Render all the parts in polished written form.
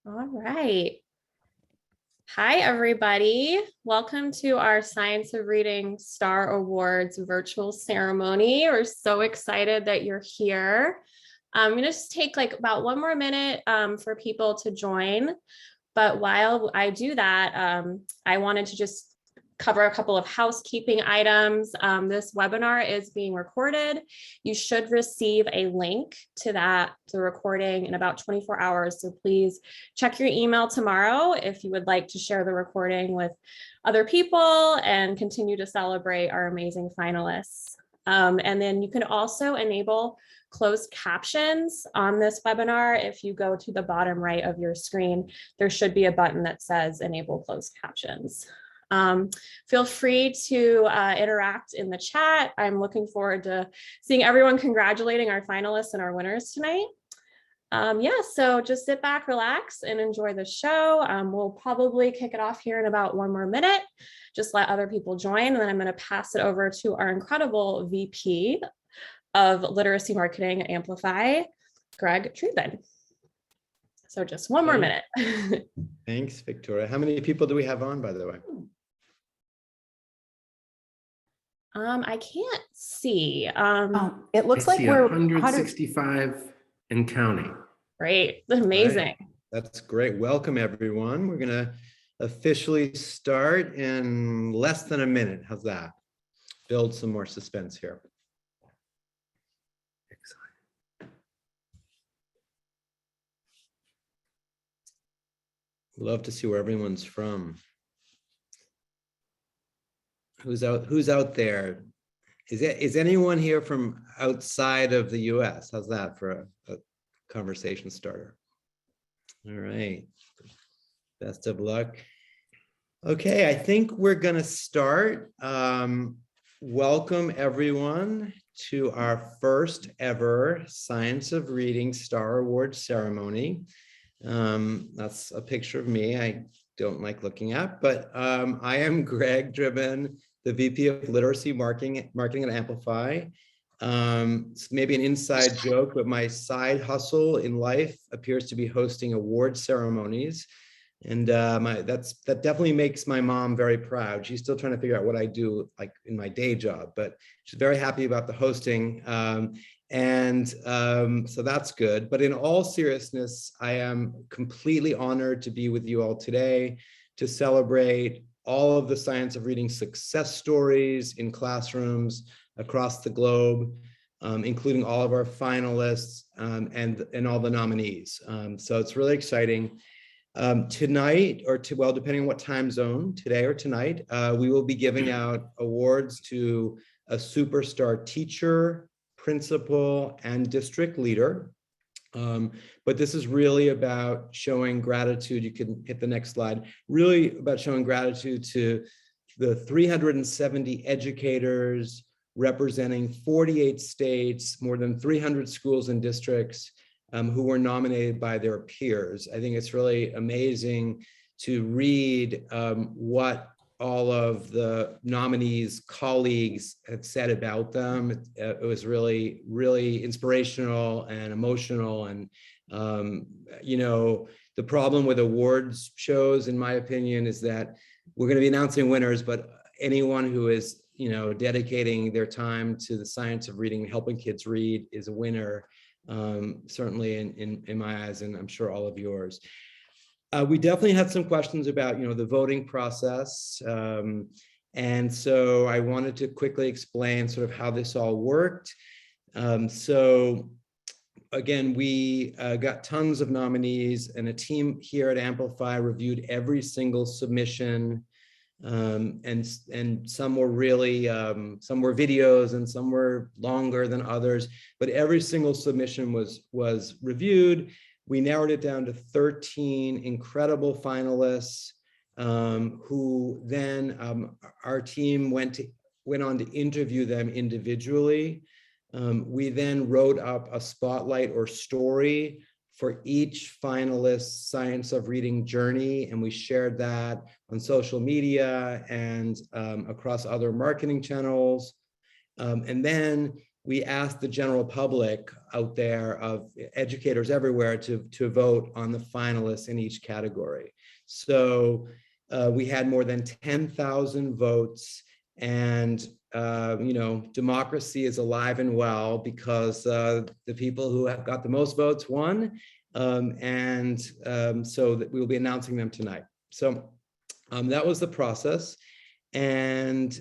All right. Hi, everybody. Welcome to our Science of Reading Star Awards virtual ceremony. We're so excited that you're here. I'm going to just take like about one more minute for people to join. But while I do that, I wanted to just cover a couple of housekeeping items. This webinar is being recorded. You should receive a link to the recording in about 24 hours. So please check your email tomorrow if you would like to share the recording with other people and continue to celebrate our amazing finalists. And then you can also enable closed captions on this webinar. If you go to the bottom right of your screen, there should be a button that says enable closed captions. Feel free to interact in the chat. I'm looking forward to seeing everyone congratulating our finalists and our winners tonight. Yeah, so just sit back, relax, and enjoy the show. We'll probably kick it off here in about one more minute. Just let other people join, and then I'm going to pass it over to our incredible VP of Literacy Marketing at Amplify, Greg Trubin. So just one more minute. Thanks, Victoria. How many people do we have on, by the way? I can't see. It looks like we're 165 and counting. Great, amazing. Right. That's great. Welcome, everyone. We're going to officially start in less than a minute. How's that? Build some more suspense here. Excellent. Love to see where everyone's from. Who's out there? Is anyone here from outside of the US? How's that for a conversation starter? All right. Best of luck. Okay, I think we're gonna start. Welcome everyone to our first ever Science of Reading Star Award ceremony. That's a picture of me. I don't like looking at, but I am Greg Trubin, the VP of Literacy Marketing at Amplify. It's maybe an inside joke, but my side hustle in life appears to be hosting award ceremonies. And that definitely makes my mom very proud. She's still trying to figure out what I do like in my day job, but she's very happy about the hosting. So that's good. But in all seriousness, I am completely honored to be with you all today to celebrate all of the Science of Reading success stories in classrooms across the globe, including all of our finalists and all the nominees. So it's really exciting. Tonight, well, depending on what time zone, today or tonight, we will be giving out awards to a superstar teacher, principal, and district leader. But this is really about showing gratitude. You can hit the next slide. Really about showing gratitude to the 370 educators representing 48 states, more than 300 schools and districts who were nominated by their peers. I think it's really amazing to read what all of the nominees' colleagues have said about them. It was really, really inspirational and emotional. And, you know, the problem with awards shows, in my opinion, is that we're going to be announcing winners, but anyone who is, you know, dedicating their time to the science of reading, helping kids read is a winner, certainly in my eyes, and I'm sure all of yours. We definitely had some questions about, you know, the voting process. And so I wanted to quickly explain sort of how this all worked. So again, we got tons of nominees, and a team here at Amplify reviewed every single submission. And some were really, some were videos and some were longer than others, but every single submission was reviewed. We narrowed it down to 13 incredible finalists, who then our team went on to interview them individually. We then wrote up a spotlight or story for each finalist's Science of Reading journey, and we shared that on social media and across other marketing channels. And then we asked the general public out there of educators everywhere to vote on the finalists in each category. So we had more than 10,000 votes, and democracy is alive and well because the people who have got the most votes won, so that we will be announcing them tonight. So that was the process. And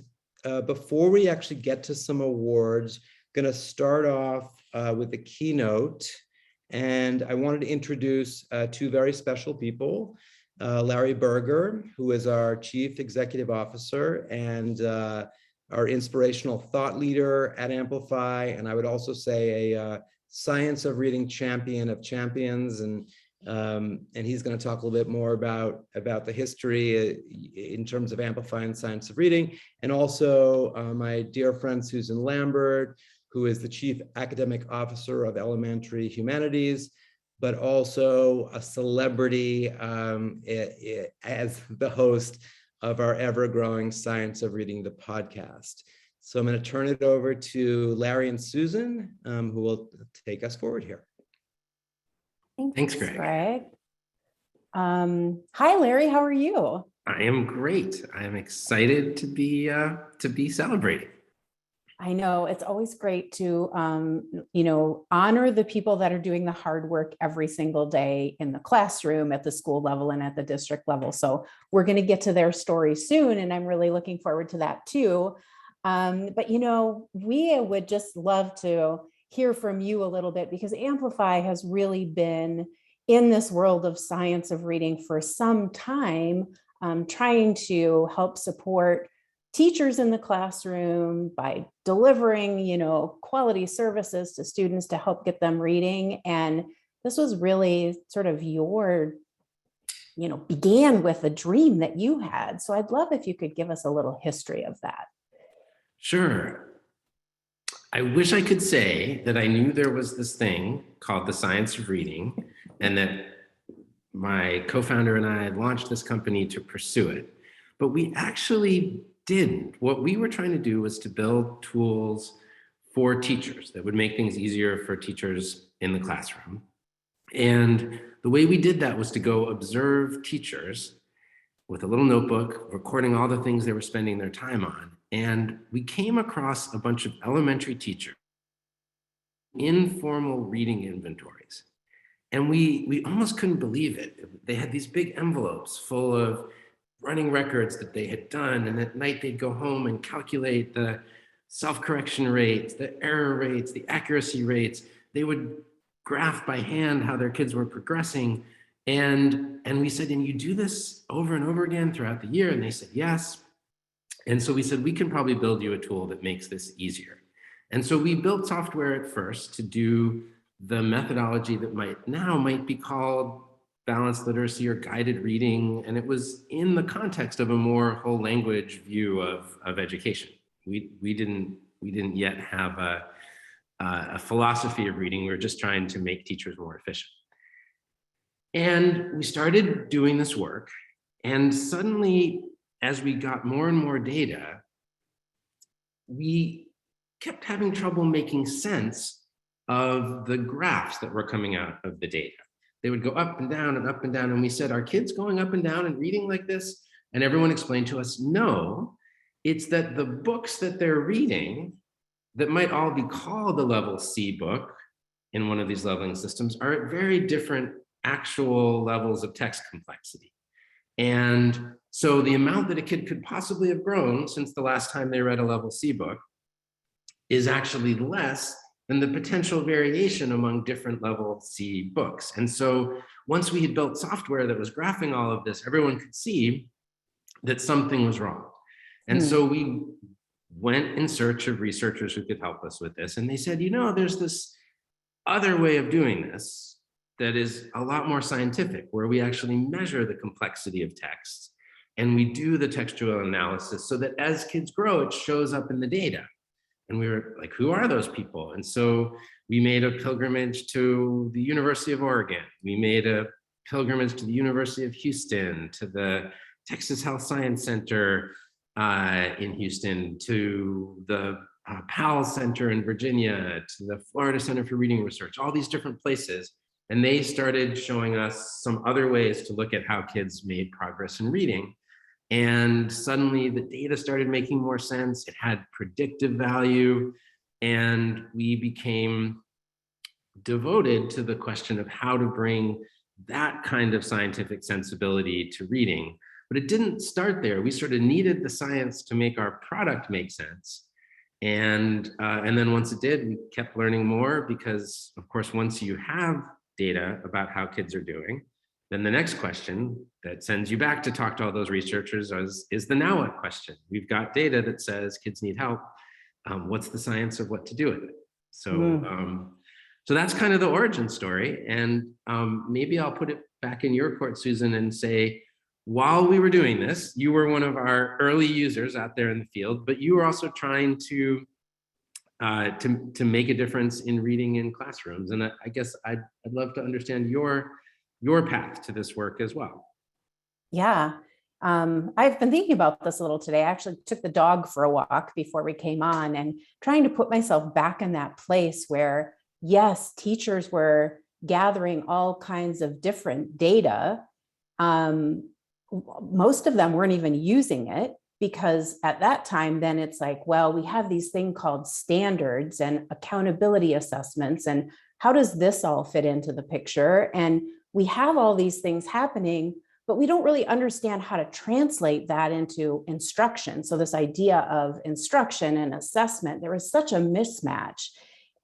before we actually get to some awards, going to start off with the keynote. And I wanted to introduce two very special people. Larry Berger, who is our Chief Executive Officer and our inspirational thought leader at Amplify. And I would also say a science of reading champion of champions. And he's going to talk a little bit more about the history in terms of Amplify and science of reading. And also my dear friend, Susan Lambert, who is the Chief Academic Officer of Elementary Humanities, but also a celebrity as the host of our ever-growing Science of Reading, the podcast. So I'm going to turn it over to Larry and Susan, who will take us forward here. Thanks, Greg. Hi, Larry. How are you? I am great. I am excited to be celebrating. I know it's always great to, honor the people that are doing the hard work every single day in the classroom, at the school level, and at the district level. So we're going to get to their story soon, and I'm really looking forward to that too. But we would just love to hear from you a little bit, because Amplify has really been in this world of science of reading for some time, trying to help support teachers in the classroom by delivering, quality services to students to help get them reading. And this was really sort of began with a dream that you had. So I'd love if you could give us a little history of that. Sure. I wish I could say that I knew there was this thing called the science of reading, and that my co-founder and I had launched this company to pursue it, but we actually didn't. What we were trying to do was to build tools for teachers that would make things easier for teachers in the classroom. And the way we did that was to go observe teachers with a little notebook, recording all the things they were spending their time on. And we came across a bunch of elementary teachers, informal reading inventories. And we almost couldn't believe it. They had these big envelopes full of running records that they had done, and at night they'd go home and calculate the self-correction rates, the error rates, the accuracy rates. They would graph by hand how their kids were progressing. And we said, and you do this over and over again throughout the year? And they said, yes. And so we said, we can probably build you a tool that makes this easier. And so we built software at first to do the methodology that might be called balanced literacy or guided reading. And it was in the context of a more whole language view of education. We didn't yet have a philosophy of reading. We were just trying to make teachers more efficient. And we started doing this work. And suddenly, as we got more and more data, we kept having trouble making sense of the graphs that were coming out of the data. They would go up and down and up and down. And we said, are kids going up and down and reading like this? And everyone explained to us, no, it's that the books that they're reading that might all be called the level C book in one of these leveling systems are at very different actual levels of text complexity. And so the amount that a kid could possibly have grown since the last time they read a level C book is actually less than the potential variation among different level C books. And so once we had built software that was graphing all of this, everyone could see that something was wrong. And so we went in search of researchers who could help us with this. And they said, there's this other way of doing this that is a lot more scientific, where we actually measure the complexity of text and we do the textual analysis so that as kids grow, it shows up in the data. And we were like, who are those people? And so we made a pilgrimage to the University of Oregon. We made a pilgrimage to the University of Houston, to the Texas Health Science Center in Houston, to the Powell Center in Virginia to the Florida Center for Reading Research, all these different places. And they started showing us some other ways to look at how kids made progress in reading. And suddenly the data started making more sense. It had predictive value. And we became devoted to the question of how to bring that kind of scientific sensibility to reading. But it didn't start there. We sort of needed the science to make our product make sense. And then once it did, we kept learning more because, of course, once you have data about how kids are doing, then the next question that sends you back to talk to all those researchers is the now what question. We've got data that says kids need help. What's the science of what to do with it? So that's kind of the origin story. And maybe I'll put it back in your court, Susan, and say, while we were doing this, you were one of our early users out there in the field, but you were also trying to make a difference in reading in classrooms. And I guess I'd love to understand your path to this work as well. Yeah, I've been thinking about this a little today. I actually took the dog for a walk before we came on and trying to put myself back in that place where, yes, teachers were gathering all kinds of different data. Most of them weren't even using it because at that time, then it's like, well, we have these things called standards and accountability assessments. And how does this all fit into the picture? And we have all these things happening, but we don't really understand how to translate that into instruction. So this idea of instruction and assessment, there was such a mismatch.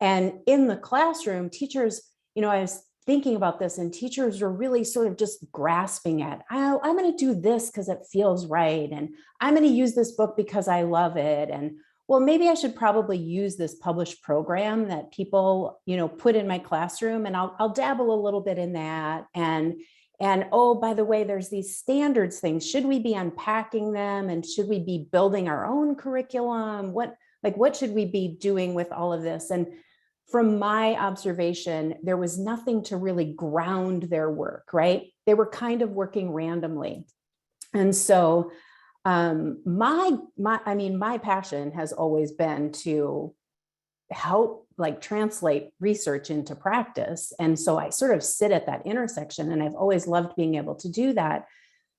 And in the classroom, teachers, I was thinking about this and teachers were really sort of just grasping at, oh, I'm going to do this because it feels right. And I'm going to use this book because I love it. And well, maybe I should probably use this published program that people, put in my classroom, and I'll dabble a little bit in that. And oh, by the way, there's these standards things. Should we be unpacking them? And should we be building our own curriculum? What should we be doing with all of this? And from my observation, there was nothing to really ground their work, right? They were kind of working randomly. And so my passion has always been to help translate research into practice. And so I sort of sit at that intersection, and I've always loved being able to do that.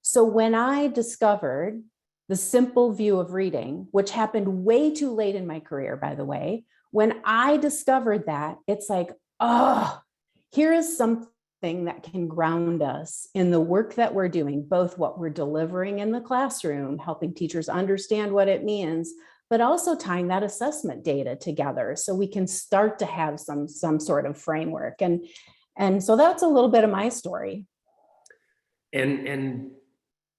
So when I discovered the simple view of reading, which happened way too late in my career, by the way, when I discovered that, it's like, oh, here is something that can ground us in the work that we're doing, both what we're delivering in the classroom, helping teachers understand what it means, but also tying that assessment data together so we can start to have some sort of framework. And so that's a little bit of my story. And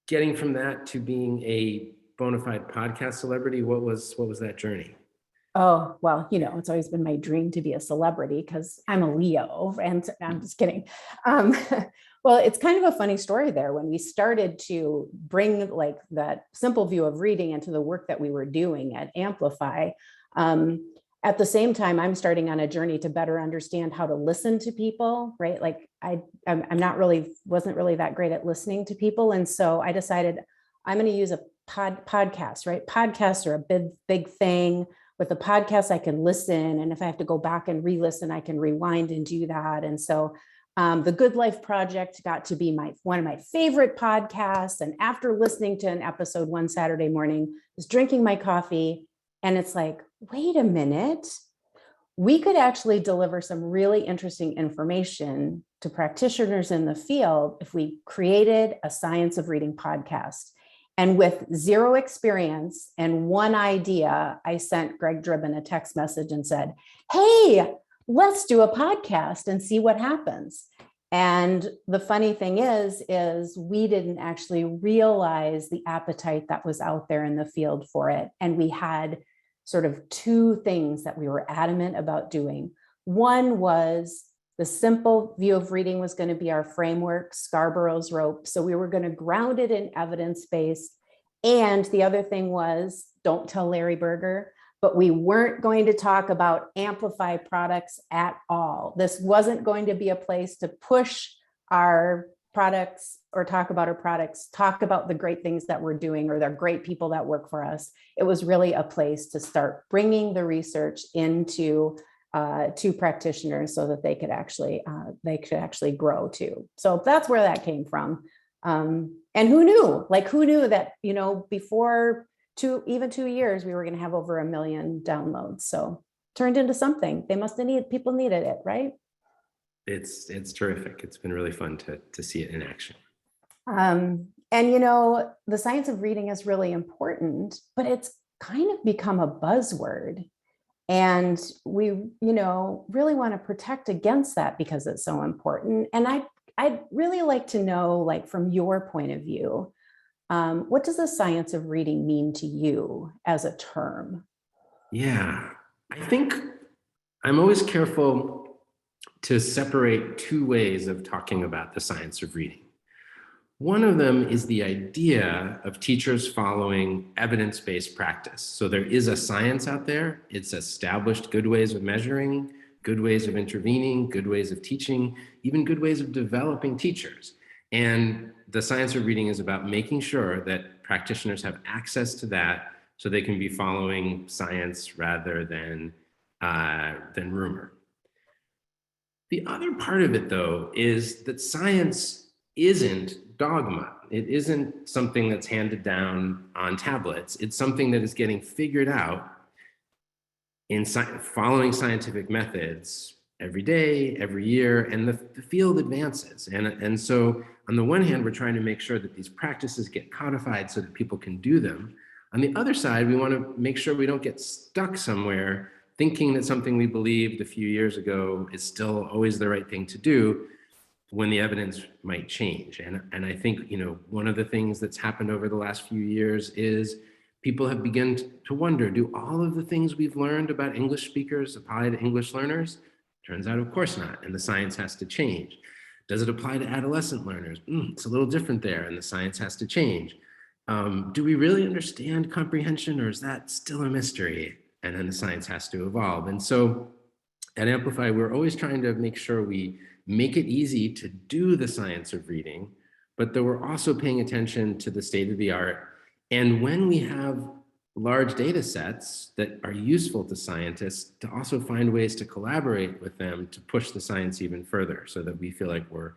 getting from that to being a bona fide podcast celebrity, what was that journey? Oh, well, it's always been my dream to be a celebrity because I'm a Leo, and I'm just kidding. Well, it's kind of a funny story there. When we started to bring that simple view of reading into the work that we were doing at Amplify, at the same time, I'm starting on a journey to better understand how to listen to people, right? Wasn't really that great at listening to people. And so I decided I'm going to use a podcast, right? Podcasts are a big thing. With the podcast, I can listen. And if I have to go back and re-listen, I can rewind and do that. And so the Good Life Project got to be one of my favorite podcasts. And after listening to an episode one Saturday morning, I was drinking my coffee, and it's like, wait a minute, we could actually deliver some really interesting information to practitioners in the field if we created a Science of Reading podcast. And with zero experience and one idea, I sent Greg Dribbin a text message and said, hey, let's do a podcast and see what happens. And the funny thing is we didn't actually realize the appetite that was out there in the field for it. And we had sort of two things that we were adamant about doing. One was the simple view of reading was going to be our framework, Scarborough's rope. So we were going to ground it in evidence-based. And the other thing was, don't tell Larry Berger, but we weren't going to talk about Amplify products at all. This wasn't going to be a place to push our products or talk about our products, talk about the great things that we're doing or the great people that work for us. It was really a place to start bringing the research into to practitioners so that they could actually grow too. So that's where that came from. And who knew? Like, who knew that, you know, before even 2 years, we were going to have over 1 million downloads. So turned into something. People needed it, right? It's terrific. It's been really fun to see it in action. And, you know, the science of reading is really important, but it's kind of become a buzzword. And we, you know, really want to protect against that because it's so important. And I'd really like to know, like, from your point of view, what does the science of reading mean to you as a term? Yeah, I think I'm always careful to separate two ways of talking about the science of reading. One of them is the idea of teachers following evidence-based practice. So there is a science out there. It's established good ways of measuring, good ways of intervening, good ways of teaching, even good ways of developing teachers. And the science of reading is about making sure that practitioners have access to that so they can be following science rather than rumor. The other part of it, though, is that science isn't dogma. It isn't something that's handed down on tablets. It's something that is getting figured out in following scientific methods every day, every year, and the field advances. And so on the one hand, we're trying to make sure that these practices get codified so that people can do them. On the other side, we want to make sure we don't get stuck somewhere thinking that something we believed a few years ago is still always the right thing to do when the evidence might change. And I think, you know, one of the things that's happened over the last few years is people have begun to wonder, do all of the things we've learned about English speakers apply to English learners? Turns out, of course not, and the science has to change. Does it apply to adolescent learners? It's a little different there, and the science has to change. Do we really understand comprehension, or is that still a mystery? And then the science has to evolve. And so at Amplify, we're always trying to make sure we make it easy to do the science of reading, but that we're also paying attention to the state of the art. And when we have large data sets that are useful to scientists, to also find ways to collaborate with them to push the science even further so that we feel like we're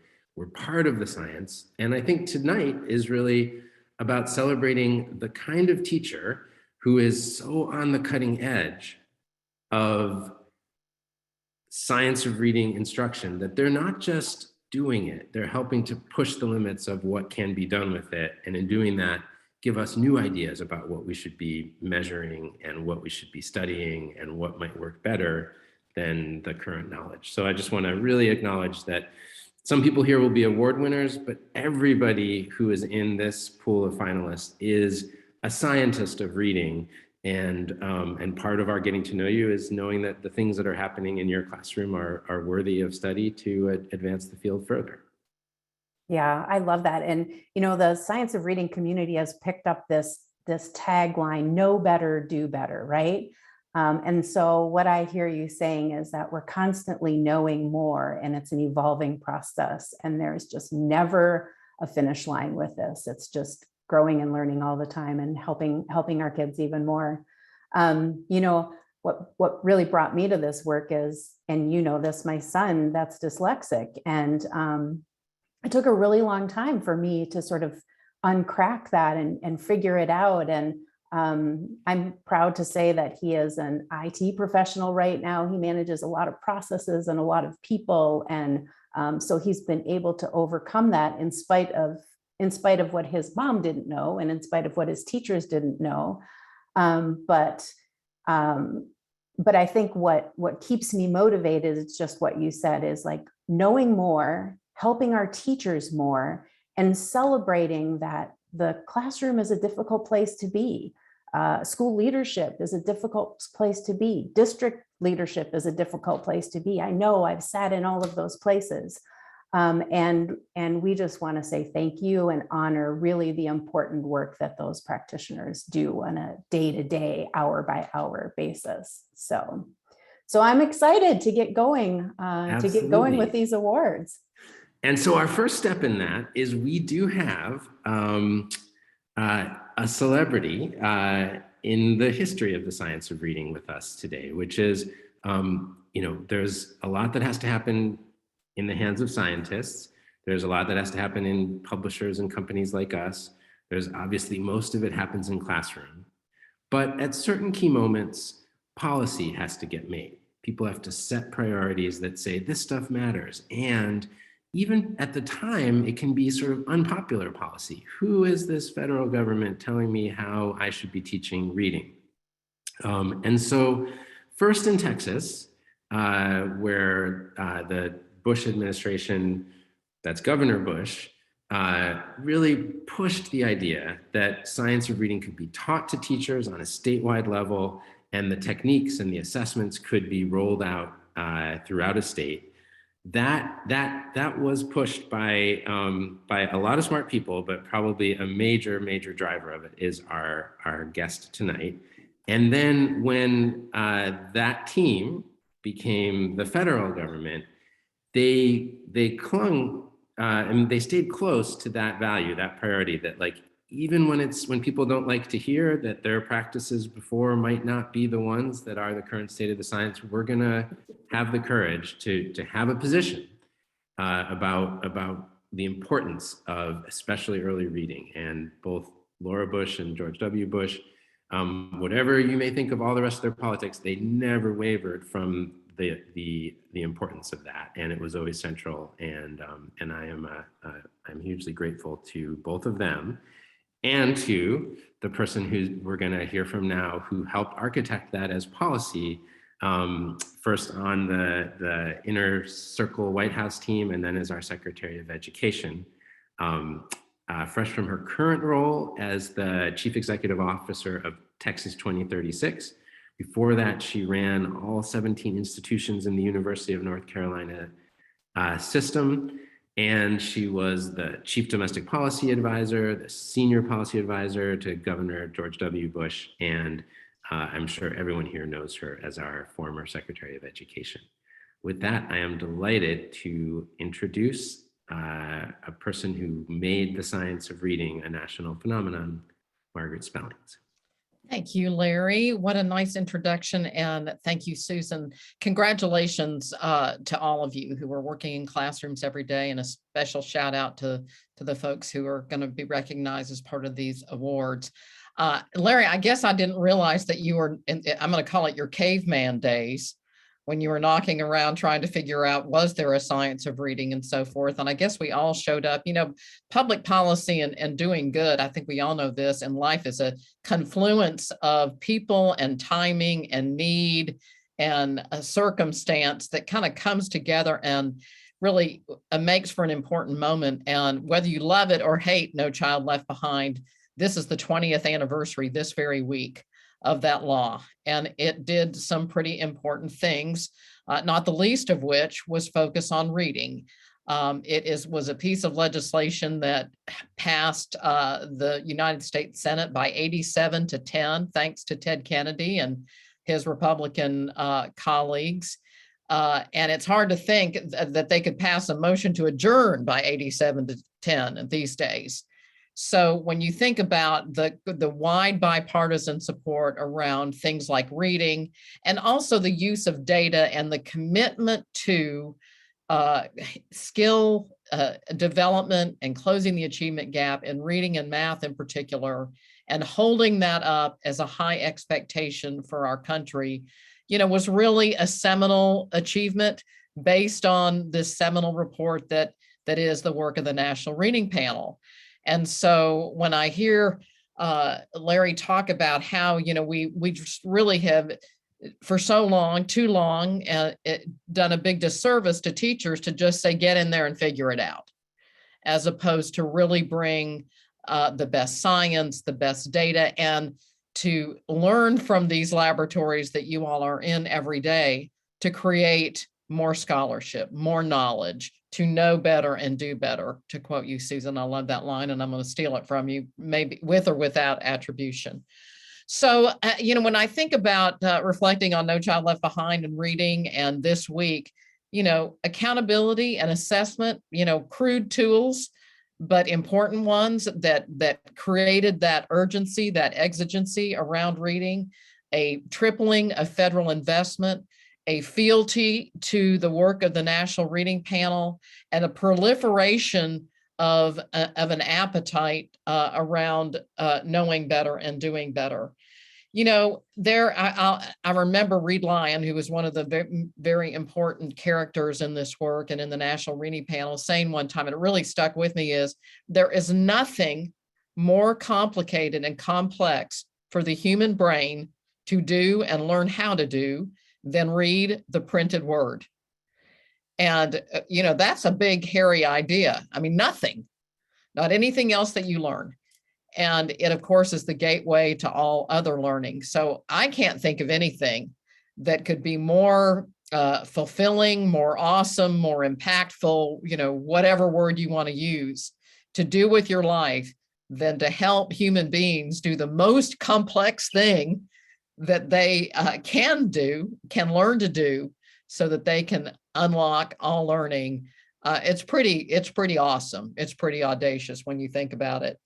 part of the science. And I think tonight is really about celebrating the kind of teacher who is so on the cutting edge of science of reading instruction that they're not just doing it, they're helping to push the limits of what can be done with it. And in doing that, give us new ideas about what we should be measuring and what we should be studying and what might work better than the current knowledge. So I just want to really acknowledge that some people here will be award winners, but everybody who is in this pool of finalists is a scientist of reading. And part of our getting to know you is knowing that the things that are happening in your classroom are worthy of study to advance the field further. Yeah, I love that. And, you know, the science of reading community has picked up this tagline, know better, do better, right? And so what I hear you saying is that we're constantly knowing more, and it's an evolving process, and there's just never a finish line with this. It's just growing and learning all the time and helping our kids even more. You know, what really brought me to this work is, and you know this, my son that's dyslexic, and it took a really long time for me to sort of uncrack that and figure it out. And I'm proud to say that he is an IT professional right now. He manages a lot of processes and a lot of people. And so he's been able to overcome that in spite of what his mom didn't know, and in spite of what his teachers didn't know. But I think what keeps me motivated is just what you said, is like knowing more, helping our teachers more, and celebrating that the classroom is a difficult place to be. School leadership is a difficult place to be. District leadership is a difficult place to be. I know I've sat in all of those places. And we just want to say thank you and honor really the important work that those practitioners do on a day-to-day, hour-by-hour basis. So I'm excited to get going with these awards. And so our first step in that is we do have a celebrity in the history of the science of reading with us today, which is, there's a lot that has to happen in the hands of scientists. There's a lot that has to happen in publishers and companies like us. There's obviously most of it happens in classroom. But at certain key moments, policy has to get made. People have to set priorities that say this stuff matters. And even at the time, it can be sort of unpopular policy. Who is this federal government telling me how I should be teaching reading? And so first in Texas, where the Bush administration, that's Governor Bush, really pushed the idea that science of reading could be taught to teachers on a statewide level, and the techniques and the assessments could be rolled out throughout a state. That was pushed by a lot of smart people, but probably a major driver of it is our guest tonight. And then when that team became the federal government, they clung and they stayed close to that value, that priority, that like even when people don't like to hear that their practices before might not be the ones that are the current state of the science, we're gonna have the courage to have a position about the importance of especially early reading. And both Laura Bush and George W. Bush, whatever you may think of all the rest of their politics, they never wavered from the importance of that, and it was always central. And I'm hugely grateful to both of them, and to the person who we're going to hear from now, who helped architect that as policy, first on the Inner Circle White House team, and then as our Secretary of Education. Fresh from her current role as the Chief Executive Officer of Texas 2036. Before that, she ran all 17 institutions in the University of North Carolina system. And she was the Chief Domestic Policy Advisor, the Senior Policy Advisor to Governor George W. Bush. And I'm sure everyone here knows her as our former Secretary of Education. With that, I am delighted to introduce a person who made the science of reading a national phenomenon, Margaret Spellings. Thank you, Larry. What a nice introduction. And thank you, Susan. Congratulations to all of you who are working in classrooms every day, and a special shout out to the folks who are going to be recognized as part of these awards. Larry, I guess I didn't realize that you were, I'm going to call it your caveman days, when you were knocking around trying to figure out, was there a science of reading and so forth. And I guess we all showed up. Public policy and doing good, I think we all know this, and life is a confluence of people and timing and need and a circumstance that kind of comes together and really makes for an important moment. And whether you love it or hate No Child Left Behind, this is the 20th anniversary this very week of that law. And it did some pretty important things, not the least of which was focus on reading. It was a piece of legislation that passed the United States Senate by 87-10, thanks to Ted Kennedy and his Republican colleagues. And it's hard to think that they could pass a motion to adjourn by 87-10 these days. So when you think about the wide bipartisan support around things like reading, and also the use of data and the commitment to skill development and closing the achievement gap in reading and math in particular, and holding that up as a high expectation for our country, was really a seminal achievement based on this seminal report that is the work of the National Reading Panel. And so when I hear Larry talk about how, we just really have for so long, too long, done a big disservice to teachers to just say, get in there and figure it out, as opposed to really bring the best science, the best data, and to learn from these laboratories that you all are in every day to create more scholarship, more knowledge, to know better and do better, to quote you, Susan. I love that line, and I'm going to steal it from you, maybe with or without attribution. So, when I think about reflecting on No Child Left Behind and reading, and this week, accountability and assessment, crude tools, but important ones that created that urgency, that exigency around reading, a tripling of federal investment, a fealty to the work of the National Reading Panel, and a proliferation of an appetite around knowing better and doing better. I remember Reed Lyon, who was one of the very important characters in this work and in the National Reading Panel, saying one time, and it really stuck with me, is there is nothing more complicated and complex for the human brain to do and learn how to do than read the printed word. And, that's a big, hairy idea. I mean, nothing, not anything else that you learn. And it, of course, is the gateway to all other learning. So I can't think of anything that could be more fulfilling, more awesome, more impactful, whatever word you want to use, to do with your life than to help human beings do the most complex thing that they can learn to do, so that they can unlock all learning. It's pretty awesome. It's pretty audacious when you think about it.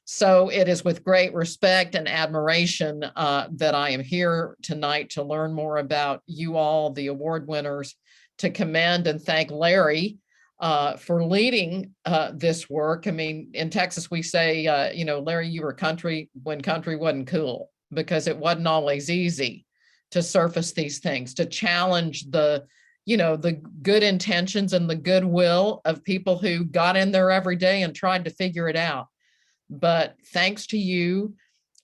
So it is with great respect and admiration that I am here tonight to learn more about you all, the award winners, to commend and thank Larry for leading this work. I mean, in Texas, we say, Larry, you were country when country wasn't cool, because it wasn't always easy to surface these things, to challenge the good intentions and the goodwill of people who got in there every day and tried to figure it out. But thanks to you,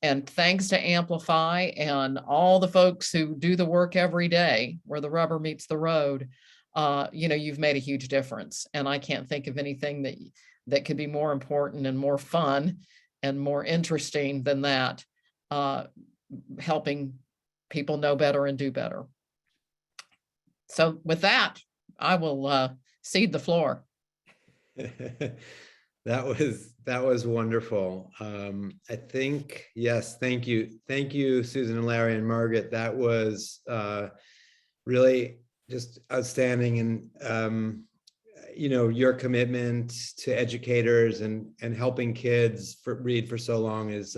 and thanks to Amplify and all the folks who do the work every day where the rubber meets the road, you've made a huge difference. And I can't think of anything that could be more important and more fun and more interesting than that, helping people know better and do better. So with that, I will cede the floor. That was wonderful. I think, yes, thank you, Susan and Larry and Margaret. That was really just outstanding, and your commitment to educators and helping kids read for so long is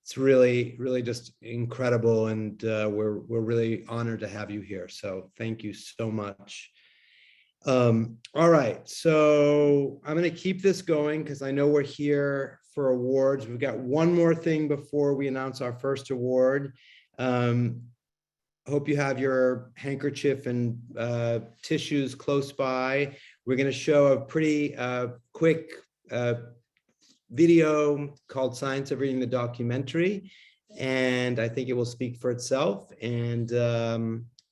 it's really just incredible, and we're really honored to have you here. So thank you so much. All right, so I'm going to keep this going because I know we're here for awards. We've got one more thing before we announce our first award. Hope you have your handkerchief and tissues close by. We're going to show a pretty quick video called Science of Reading, the documentary, and I think it will speak for itself. And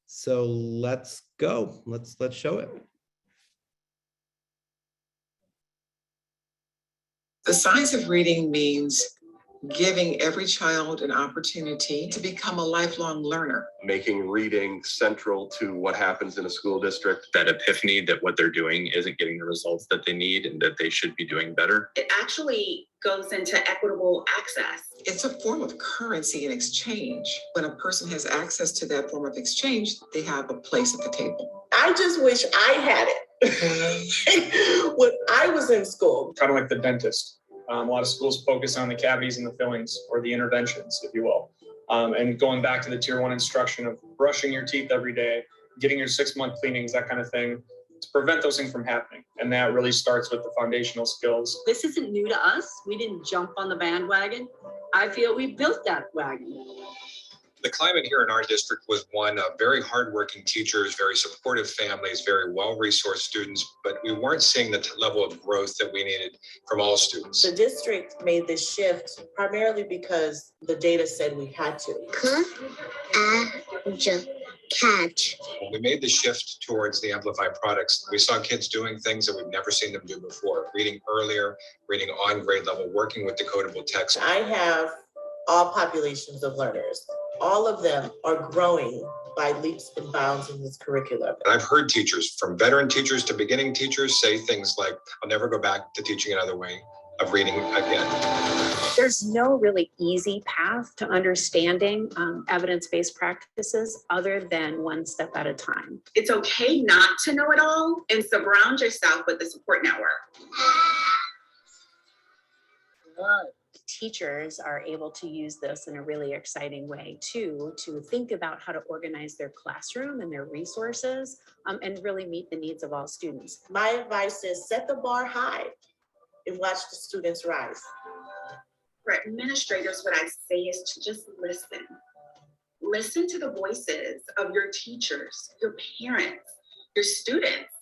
so let's go. Let's show it. The science of reading means giving every child an opportunity to become a lifelong learner. Making reading central to what happens in a school district. That epiphany that what they're doing isn't getting the results that they need and that they should be doing better. It actually goes into equitable access. It's a form of currency and exchange. When a person has access to that form of exchange, they have a place at the table. I just wish I had it when I was in school. Kind of like the dentist. A lot of schools focus on the cavities and the fillings, or the interventions, if you will. And going back to the tier 1 instruction of brushing your teeth every day, getting your 6-month cleanings, that kind of thing, to prevent those things from happening. And that really starts with the foundational skills. This isn't new to us. We didn't jump on the bandwagon. I feel we built that wagon. The climate here in our district was one of very hardworking teachers, very supportive families, very well-resourced students, but we weren't seeing the level of growth that we needed from all students. The district made this shift primarily because the data said we had to. Catch. When we made the shift towards the Amplify products, we saw kids doing things that we've never seen them do before. Reading earlier, reading on grade level, working with decodable text. I have all populations of learners. All of them are growing by leaps and bounds in this curriculum. And I've heard teachers, from veteran teachers to beginning teachers, say things like, I'll never go back to teaching another way. of reading again. There's no really easy path to understanding evidence-based practices other than one step at a time. It's okay not to know it all, and surround yourself with a support network. Teachers are able to use this in a really exciting way too, to think about how to organize their classroom and their resources and really meet the needs of all students. My advice is set the bar high and watch the students rise. For administrators, what I say is to just listen. Listen to the voices of your teachers, your parents, your students.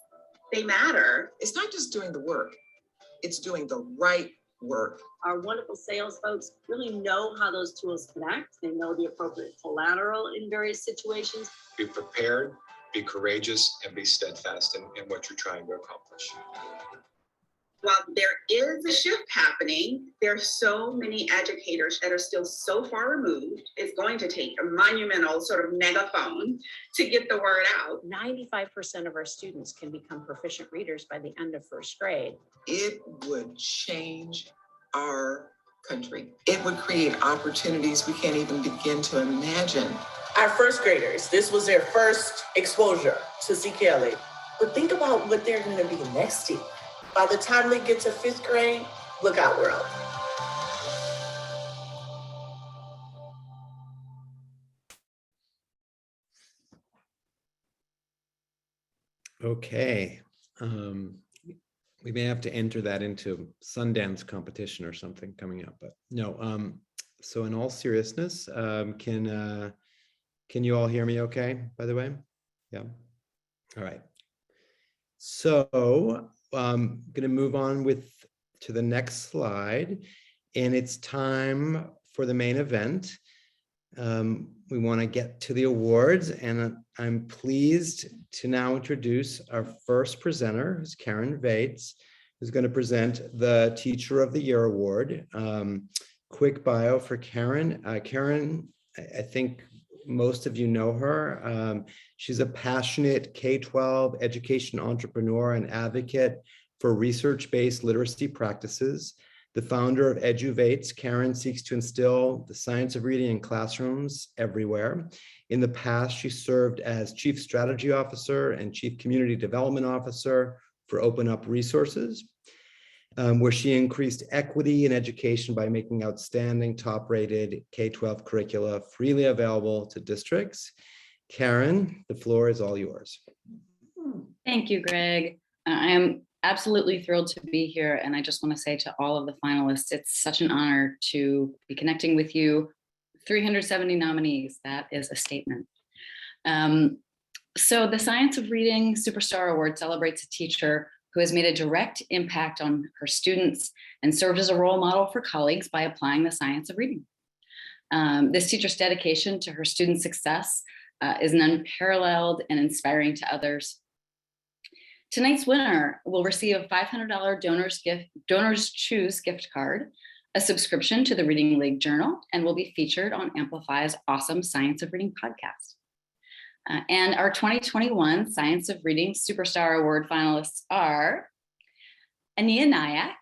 They matter. It's not just doing the work, it's doing the right work. Our wonderful sales folks really know how those tools connect. They know the appropriate collateral in various situations. Be prepared, be courageous, and be steadfast in what you're trying to accomplish. While there is a shift happening, there are so many educators that are still so far removed. It's going to take a monumental sort of megaphone to get the word out. 95% of our students can become proficient readers by the end of first grade. It would change our country. It would create opportunities we can't even begin to imagine. Our first graders, this was their first exposure to CKLA. But think about what they're going to be next year. By the time they get to 5th grade, look out, world. Okay. We may have to enter that into Sundance competition or something coming up, but no. So in all seriousness, can you all hear me okay, by the way? Yeah. All right. So I'm going to move on to the next slide, and it's time for the main event. We want to get to the awards, and I'm pleased to now introduce our first presenter, who's Karen Vates, who's going to present the Teacher of the Year Award. Quick bio for Karen. Karen, I think most of you know her. She's a passionate K-12 education entrepreneur and advocate for research-based literacy practices. The founder of EduVates, Karen seeks to instill the science of reading in classrooms everywhere. In the past, she served as Chief Strategy Officer and Chief Community Development Officer for Open Up Resources, where she increased equity in education by making outstanding top-rated K-12 curricula freely available to districts. Karen, the floor is all yours. Thank you, Greg. I am absolutely thrilled to be here. And I just want to say to all of the finalists, it's such an honor to be connecting with you. 370 nominees, that is a statement. So the Science of Reading Superstar Award celebrates a teacher who has made a direct impact on her students and served as a role model for colleagues by applying the science of reading. This teacher's dedication to her students' success is unparalleled and inspiring to others. Tonight's winner will receive a $500 Donors Choose gift card, a subscription to the Reading League Journal, and will be featured on Amplify's awesome Science of Reading podcast. And our 2021 Science of Reading Superstar Award finalists are Ania Nyack.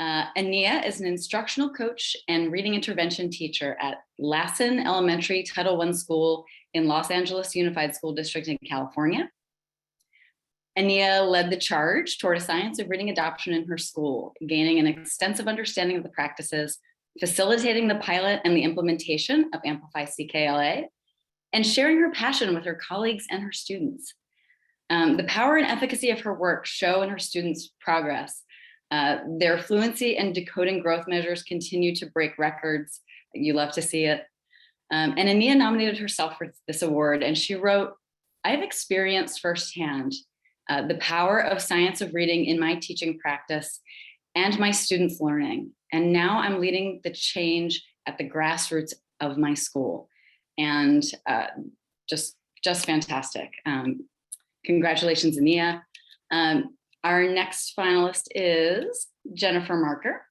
Ania is an instructional coach and reading intervention teacher at Lassen Elementary Title I School in Los Angeles Unified School District in California. Ania led the charge toward a science of reading adoption in her school, gaining an extensive understanding of the practices, facilitating the pilot and the implementation of Amplify CKLA, and sharing her passion with her colleagues and her students. The power and efficacy of her work show in her students' progress. Their fluency and decoding growth measures continue to break records. You love to see it. And Ania nominated herself for this award, and she wrote, "I have experienced firsthand the power of science of reading in my teaching practice and my students' learning. And now I'm leading the change at the grassroots of my school." And just fantastic. Congratulations, Ania. Our next finalist is Jennifer Marker.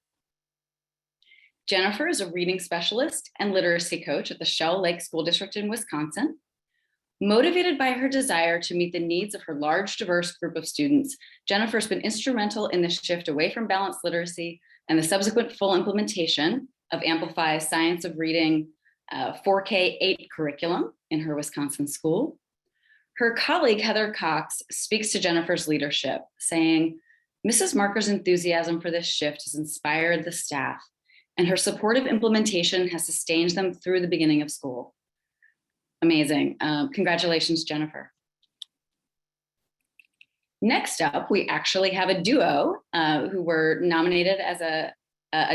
Jennifer is a reading specialist and literacy coach at the Shell Lake School District in Wisconsin. Motivated by her desire to meet the needs of her large, diverse group of students, Jennifer's been instrumental in the shift away from balanced literacy and the subsequent full implementation of Amplify's Science of Reading 4K8 curriculum in her Wisconsin school. Her colleague, Heather Cox, speaks to Jennifer's leadership, saying, Mrs. Marker's enthusiasm for this shift has inspired the staff, and her supportive implementation has sustained them through the beginning of school. Amazing. Congratulations, Jennifer. Next up, we actually have a duo who were nominated as a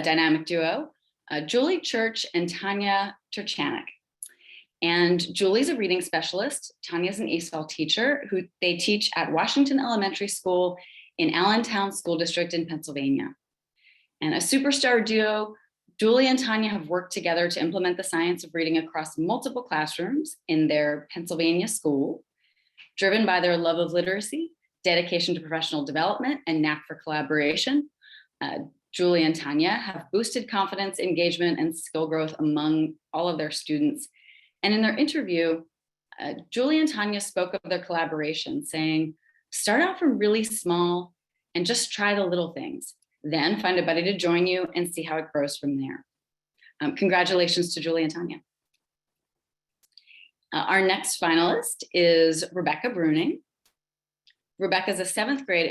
dynamic duo, Julie Church and Tanya Turchanik. And Julie's a reading specialist. Tanya's an ESOL teacher who they teach at Washington Elementary School in Allentown School District in Pennsylvania. And a superstar duo, Julie and Tanya have worked together to implement the science of reading across multiple classrooms in their Pennsylvania school, driven by their love of literacy, dedication to professional development, and knack for collaboration. Julie and Tanya have boosted confidence, engagement, and skill growth among all of their students. And in their interview, Julie and Tanya spoke of their collaboration, saying, start out from really small and just try the little things. Then find a buddy to join you and see how it grows from there. Congratulations to Julie and Tanya. Our next finalist is Rebecca Bruning. Rebecca is a 7th grade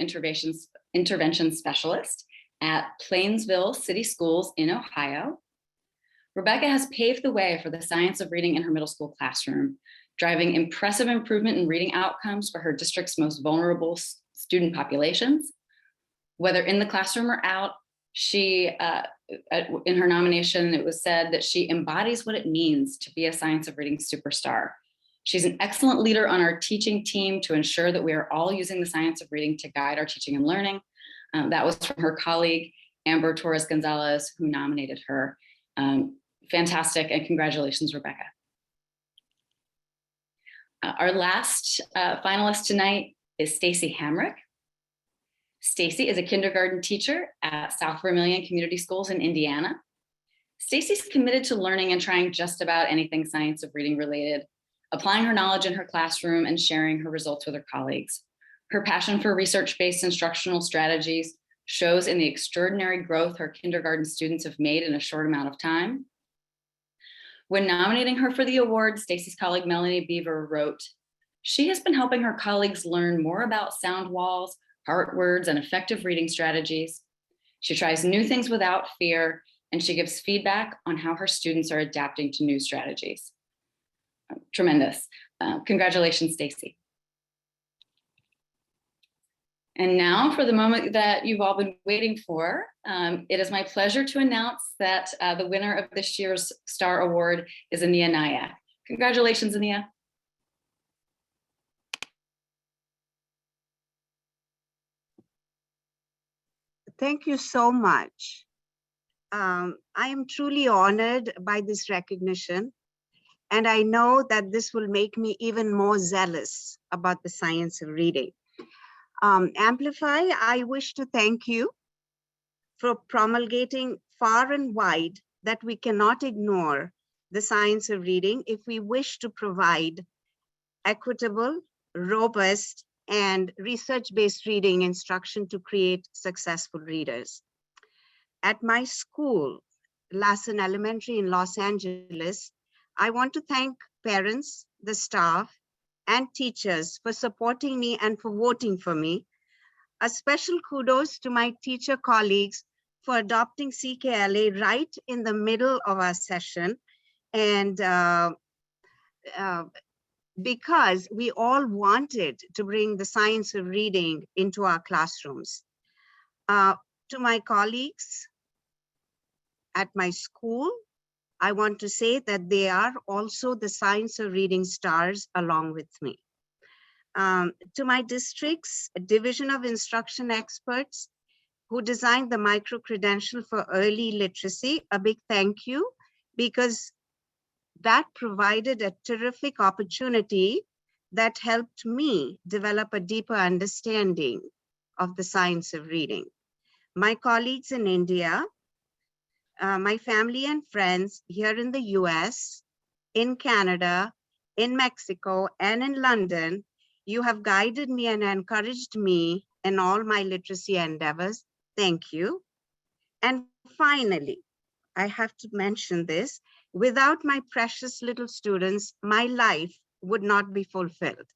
intervention specialist at Plainsville City Schools in Ohio. Rebecca has paved the way for the science of reading in her middle school classroom, driving impressive improvement in reading outcomes for her district's most vulnerable student populations. Whether in the classroom or out, she, in her nomination, it was said that she embodies what it means to be a science of reading superstar. She's an excellent leader on our teaching team to ensure that we are all using the science of reading to guide our teaching and learning. That was from her colleague, Amber Torres Gonzalez, who nominated her. Fantastic, and congratulations, Rebecca. Our last finalist tonight is Stacy Hamrick. Stacy is a kindergarten teacher at South Vermilion Community Schools in Indiana. Stacy's committed to learning and trying just about anything science of reading related, applying her knowledge in her classroom and sharing her results with her colleagues. Her passion for research-based instructional strategies shows in the extraordinary growth her kindergarten students have made in a short amount of time. When nominating her for the award, Stacy's colleague Melanie Beaver wrote, she has been helping her colleagues learn more about sound walls, heart words, and effective reading strategies. She tries new things without fear, and she gives feedback on how her students are adapting to new strategies. Tremendous. Congratulations, Stacy. And now for the moment that you've all been waiting for, it is my pleasure to announce that the winner of this year's Star Award is Ania Naya. Congratulations, Ania. Thank you so much. I am truly honored by this recognition, and I know that this will make me even more zealous about the science of reading. Amplify, I wish to thank you for promulgating far and wide that we cannot ignore the science of reading if we wish to provide equitable, robust, and research-based reading instruction to create successful readers. At my school, Lassen Elementary in Los Angeles, I want to thank parents, the staff, and teachers for supporting me and for voting for me. A special kudos to my teacher colleagues for adopting CKLA right in the middle of our session, and because we all wanted to bring the science of reading into our classrooms. To my colleagues at my school, I want to say that they are also the science of reading stars along with me. To my district's Division of Instruction experts who designed the micro-credential for early literacy, a big thank you, because that provided a terrific opportunity that helped me develop a deeper understanding of the science of reading. My colleagues in India, my family and friends here in the US, in Canada, in Mexico, and in London, you have guided me and encouraged me in all my literacy endeavors. Thank you. And finally, I have to mention this, without my precious little students, my life would not be fulfilled.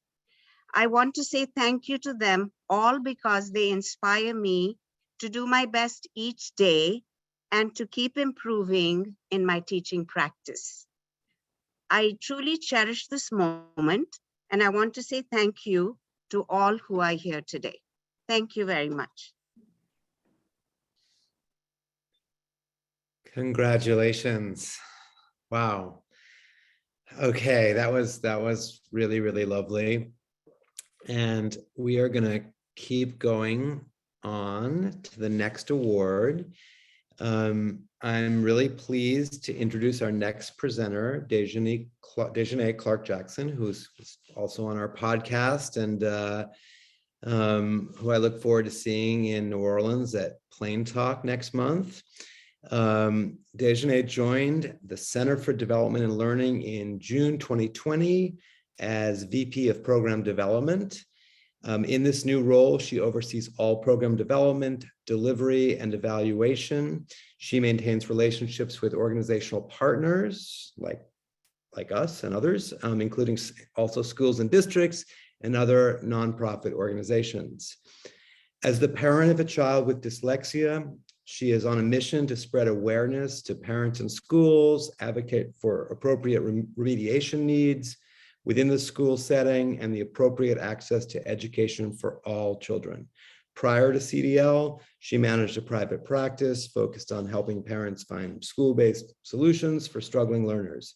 I want to say thank you to them all because they inspire me to do my best each day and to keep improving in my teaching practice. I truly cherish this moment, and I want to say thank you to all who are here today. Thank you very much. Congratulations. Wow. Okay, that was really, really lovely. And we are gonna keep going on to the next award. I'm really pleased to introduce our next presenter, Dejanay Clark-Jackson, who's also on our podcast and who I look forward to seeing in New Orleans at Plain Talk next month. Dejanay joined the Center for Development and Learning in June 2020 as VP of Program Development. In this new role, she oversees all program development, delivery, and evaluation. She maintains relationships with organizational partners like us and others, including also schools and districts and other nonprofit organizations. As the parent of a child with dyslexia, she is on a mission to spread awareness to parents and schools, advocate for appropriate remediation needs within the school setting, and the appropriate access to education for all children. Prior to CDL, she managed a private practice focused on helping parents find school-based solutions for struggling learners.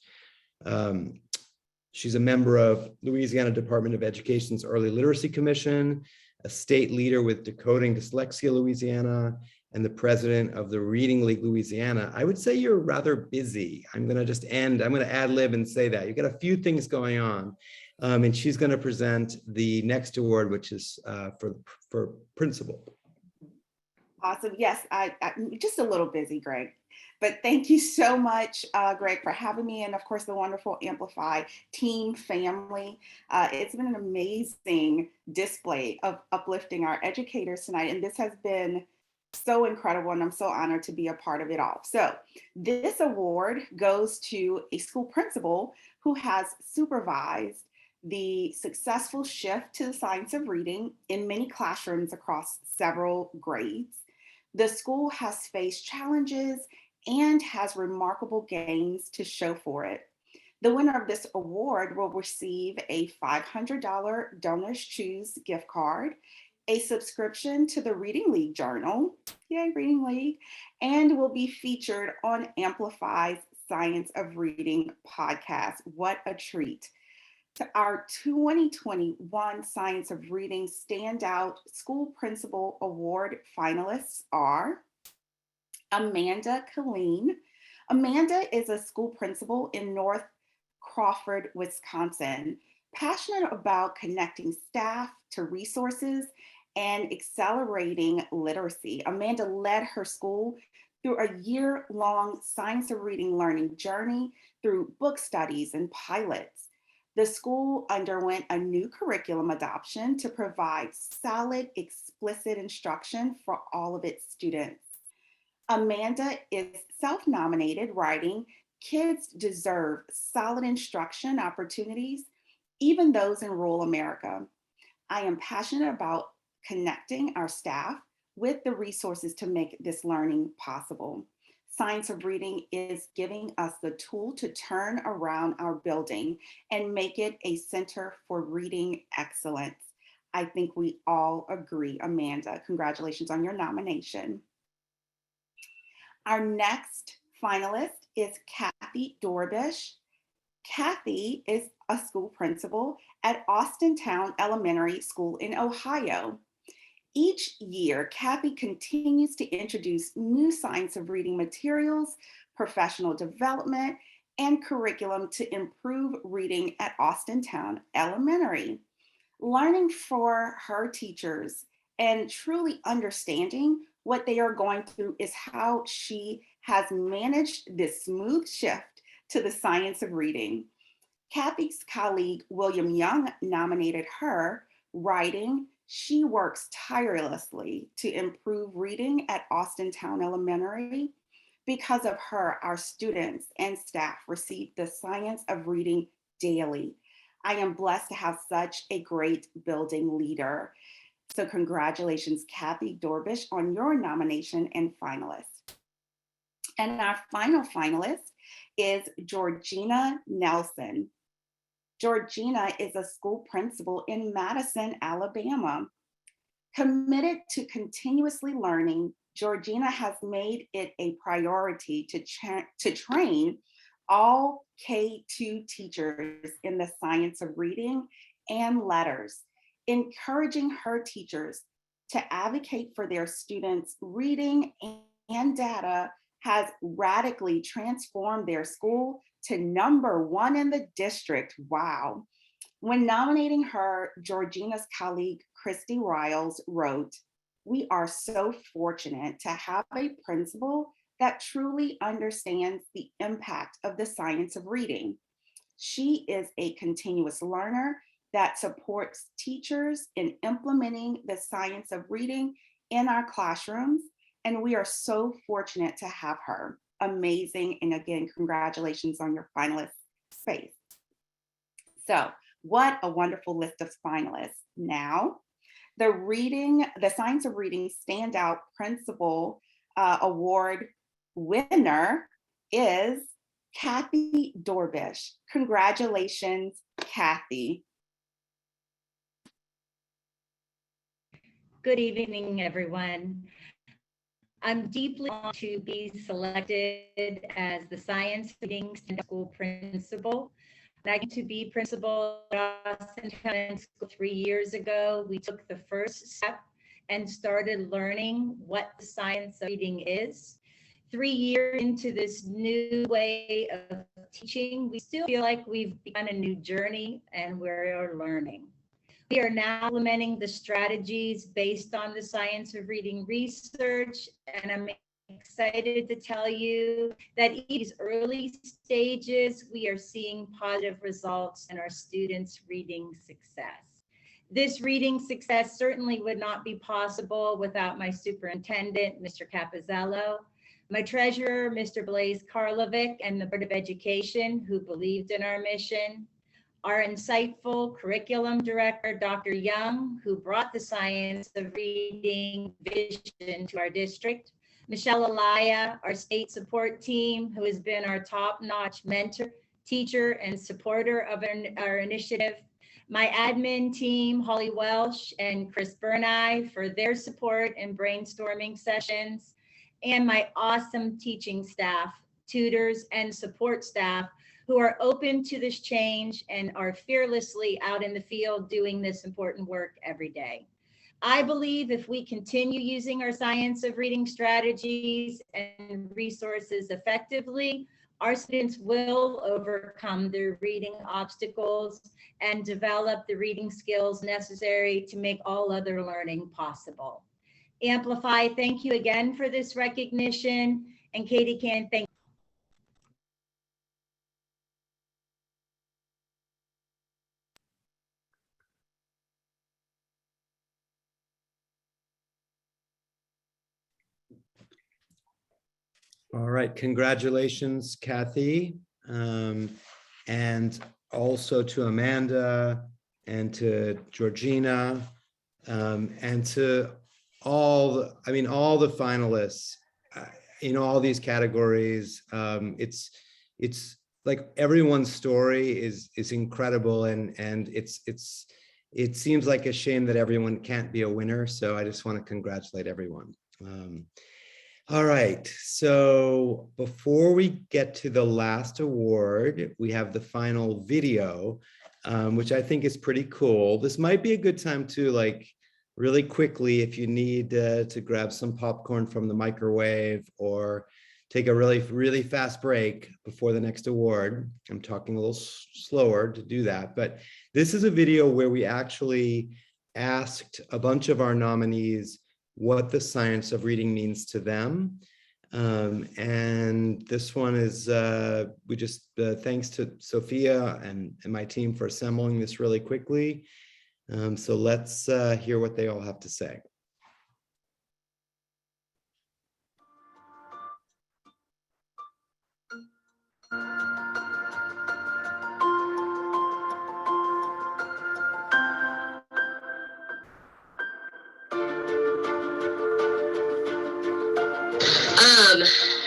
She's a member of Louisiana Department of Education's Early Literacy Commission, a state leader with Decoding Dyslexia Louisiana, and the president of the Reading League Louisiana. I would say you're rather busy. I'm gonna ad lib and say that. You've got a few things going on. And she's gonna present the next award, which is for principal. Awesome, yes, I'm just a little busy, Greg. But thank you so much, Greg, for having me, and of course, the wonderful Amplify team family. It's been an amazing display of uplifting our educators tonight, and this has been so incredible, and I'm so honored to be a part of it all. So this award goes to a school principal who has supervised the successful shift to the science of reading in many classrooms across several grades. The school has faced challenges and has remarkable gains to show for it. The winner of this award will receive a $500 Donors Choose gift card, a subscription to the Reading League Journal, yay, Reading League, and will be featured on Amplify's Science of Reading podcast. What a treat. To our 2021 Science of Reading Standout School Principal Award finalists are Amanda Killeen. Amanda is a school principal in North Crawford, Wisconsin, passionate about connecting staff to resources and accelerating literacy. Amanda led her school through a year-long Science of Reading learning journey through book studies and pilots. The school underwent a new curriculum adoption to provide solid, explicit instruction for all of its students. Amanda is self-nominated, writing, "Kids deserve solid instruction opportunities, even those in rural America. I am passionate about connecting our staff with the resources to make this learning possible. Science of Reading is giving us the tool to turn around our building and make it a center for reading excellence." I think we all agree, Amanda. Congratulations on your nomination. Our next finalist is Kathy Dorbish. Kathy is a school principal at Austintown Elementary School in Ohio. Each year, Kathy continues to introduce new Science of Reading materials, professional development, and curriculum to improve reading at Austintown Elementary. Learning for her teachers and truly understanding what they are going through is how she has managed this smooth shift to the Science of Reading. Kathy's colleague, William Young, nominated her, writing, "She works tirelessly to improve reading at Austintown Elementary. Because of her, our students and staff receive the Science of Reading daily. I am blessed to have such a great building leader. So congratulations, Kathy Dorbish, on your nomination and finalist. And our final finalist is Georgina Nelson. Georgina is a school principal in Madison, Alabama. Committed to continuously learning, Georgina has made it a priority to train all K-2 teachers in the science of reading and letters, encouraging her teachers to advocate for their students' reading and data has radically transformed their school to #1 in the district. Wow. When nominating her, Georgina's colleague, Christy Riles, wrote, "We are so fortunate to have a principal that truly understands the impact of the science of reading. She is a continuous learner that supports teachers in implementing the science of reading in our classrooms, and we are so fortunate to have her." Amazing, and again, congratulations on your finalist space. So, what a wonderful list of finalists. Now, the Science of Reading Standout Principal Award winner is Kathy Dorbish. Congratulations, Kathy. Good evening, everyone. I'm deeply honored to be selected as the Science Reading School Principal. I came to be principal at Austin County School 3 years ago. We took the first step and started learning what the science of reading is. 3 years into this new way of teaching, we still feel like we've begun a new journey and we're learning. We are now implementing the strategies based on the science of reading research, and I'm excited to tell you that in these early stages, we are seeing positive results in our students' reading success. This reading success certainly would not be possible without my superintendent, Mr. Capizzello, my treasurer, Mr. Blaise Karlovic, and the Board of Education, who believed in our mission, our insightful curriculum director, Dr. Young, who brought the science of reading vision to our district, Michelle Alaya, our state support team, who has been our top-notch mentor, teacher, and supporter of our initiative, my admin team, Holly Welsh and Chris Burney, for their support and brainstorming sessions, and my awesome teaching staff, tutors, and support staff who are open to this change and are fearlessly out in the field doing this important work every day. I believe if we continue using our science of reading strategies and resources effectively, our students will overcome their reading obstacles and develop the reading skills necessary to make all other learning possible. Amplify, thank you again for this recognition. And Katie Can, thank you. All right, congratulations, Kathy. And also to Amanda and to Georgina and to all the finalists in all these categories. It's like everyone's story is incredible, and it seems like a shame that everyone can't be a winner. So I just want to congratulate everyone. All right, so before we get to the last award, we have the final video, which I think is pretty cool. This might be a good time to, like, really quickly, if you need to grab some popcorn from the microwave or take a really fast break before the next award. I'm talking a little slower to do that, but this is a video where we actually asked a bunch of our nominees what the science of reading means to them. And this one is, we just, thanks to Sophia and my team for assembling this really quickly. So let's hear what they all have to say.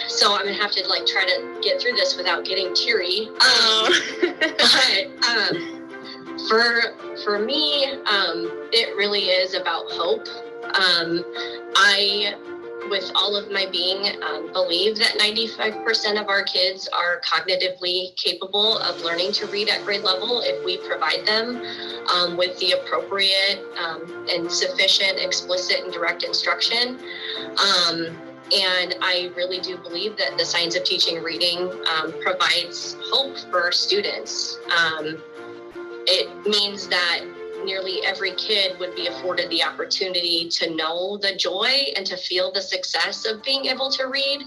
So I'm gonna have to like try to get through this without getting teary. For me, it really is about hope. I, with all of my being, believe that 95% of our kids are cognitively capable of learning to read at grade level if we provide them with the appropriate and sufficient, explicit, and direct instruction. And I really do believe that the science of teaching reading provides hope for students. It means that nearly every kid would be afforded the opportunity to know the joy and to feel the success of being able to read.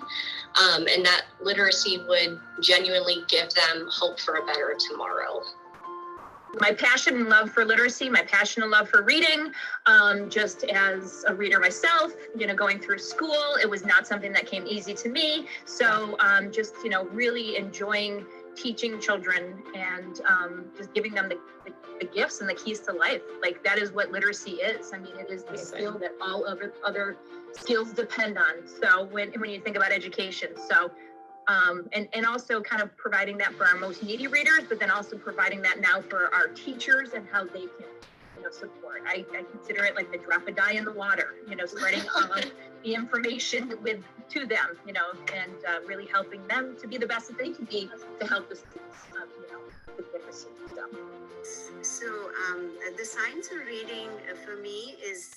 And that literacy would genuinely give them hope for a better tomorrow. My passion and love for literacy, my passion and love for reading, just as a reader myself, going through school, it was not something that came easy to me. So just, really enjoying teaching children and just giving them the gifts and the keys to life. Like that is what literacy is. I mean, it is the skill that all other skills depend on. So when you think about education, so and also kind of providing that for our most needy readers, but then also providing that now for our teachers and how they can support. I consider it like the drop a die in the water, spreading the information to them, and really helping them to be the best that they can be to help the students, with literacy. So the science of reading for me is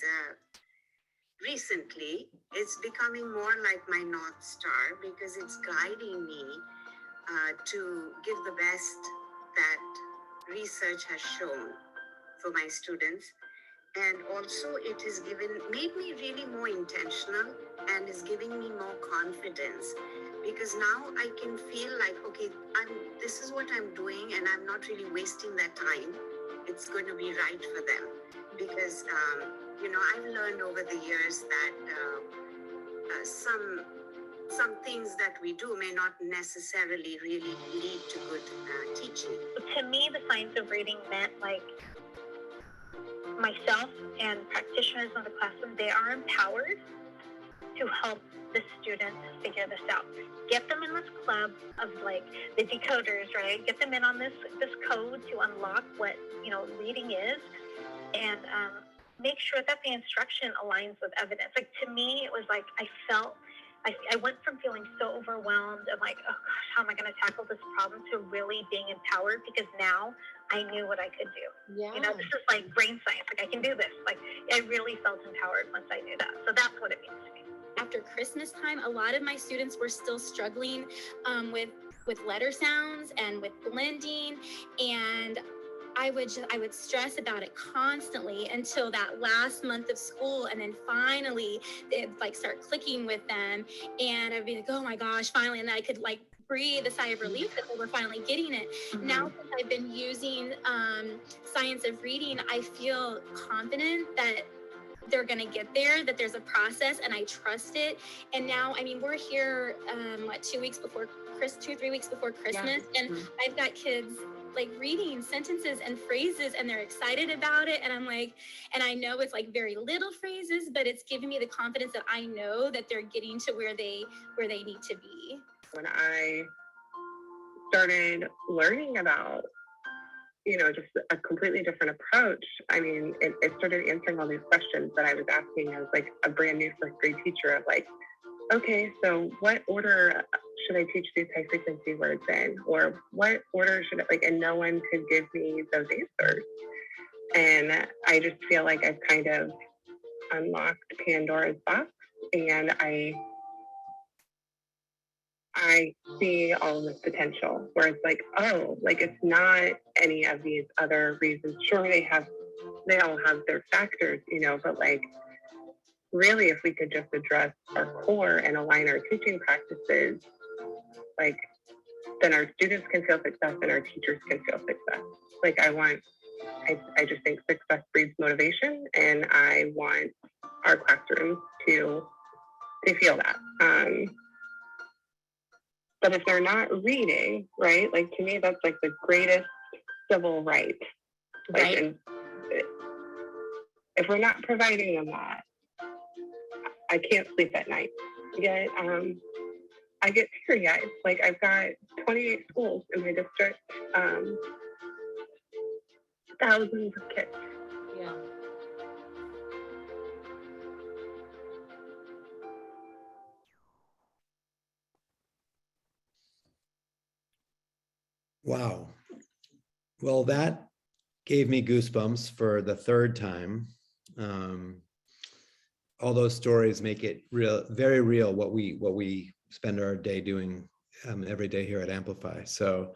recently, it's becoming more like my North Star because it's guiding me to give the best that research has shown for my students. And also it has made me really more intentional and is giving me more confidence because now I can feel like, okay, this is what I'm doing and I'm not really wasting that time. It's going to be right for them because, I've learned over the years that some things that we do may not necessarily really lead to good teaching. To me, the science of reading meant like myself and practitioners in the classroom, they are empowered to help the students figure this out. Get them in this club of like the decoders, right? Get them in on this code to unlock what, reading is, and make sure that the instruction aligns with evidence. Like to me, it was like I went from feeling so overwhelmed and like, oh gosh, how am I going to tackle this problem, to really being empowered because now I knew what I could do. Yeah. This is like brain science. Like I can do this. Like I really felt empowered once I knew that. So that's what it means to me. After Christmas time, a lot of my students were still struggling with letter sounds and with blending, and I would stress about it constantly until that last month of school, and then finally it'd like start clicking with them, and I'd be like, oh my gosh, finally, and then I could like breathe a sigh of relief that they were finally getting it. Mm-hmm. Now, since I've been using science of reading, I feel confident that they're going to get there, that there's a process, and I trust it. And now, I mean, we're here 2 weeks before 3 weeks before Christmas, yeah. And I've got kids like reading sentences and phrases, and they're excited about it, and I'm like, and I know it's like very little phrases, but it's giving me the confidence that I know that they're getting to where they need to be. When I started learning about just a completely different approach, I mean, it started answering all these questions that I was asking as like a brand new first grade teacher of like, okay, so what order should I teach these high frequency words in? Or what order should I, and no one could give me those answers. And I just feel like I've kind of unlocked Pandora's box, and I see all of this potential where it's like, oh, like it's not any of these other reasons. Sure, they all have their factors, but like really if we could just address our core and align our teaching practices, like then our students can feel success and our teachers can feel success. Like I just think success breeds motivation, and I want our classrooms to feel that. But if they're not reading, right, like to me, that's like the greatest civil right. Like, right. And if we're not providing them that, I can't sleep at night. Yet, I get teary-eyed. Like, I've got 28 schools in my district, thousands of kids. Yeah. Wow. Well, that gave me goosebumps for the third time. All those stories make it real, very real, what we spend our day doing every day here at Amplify. So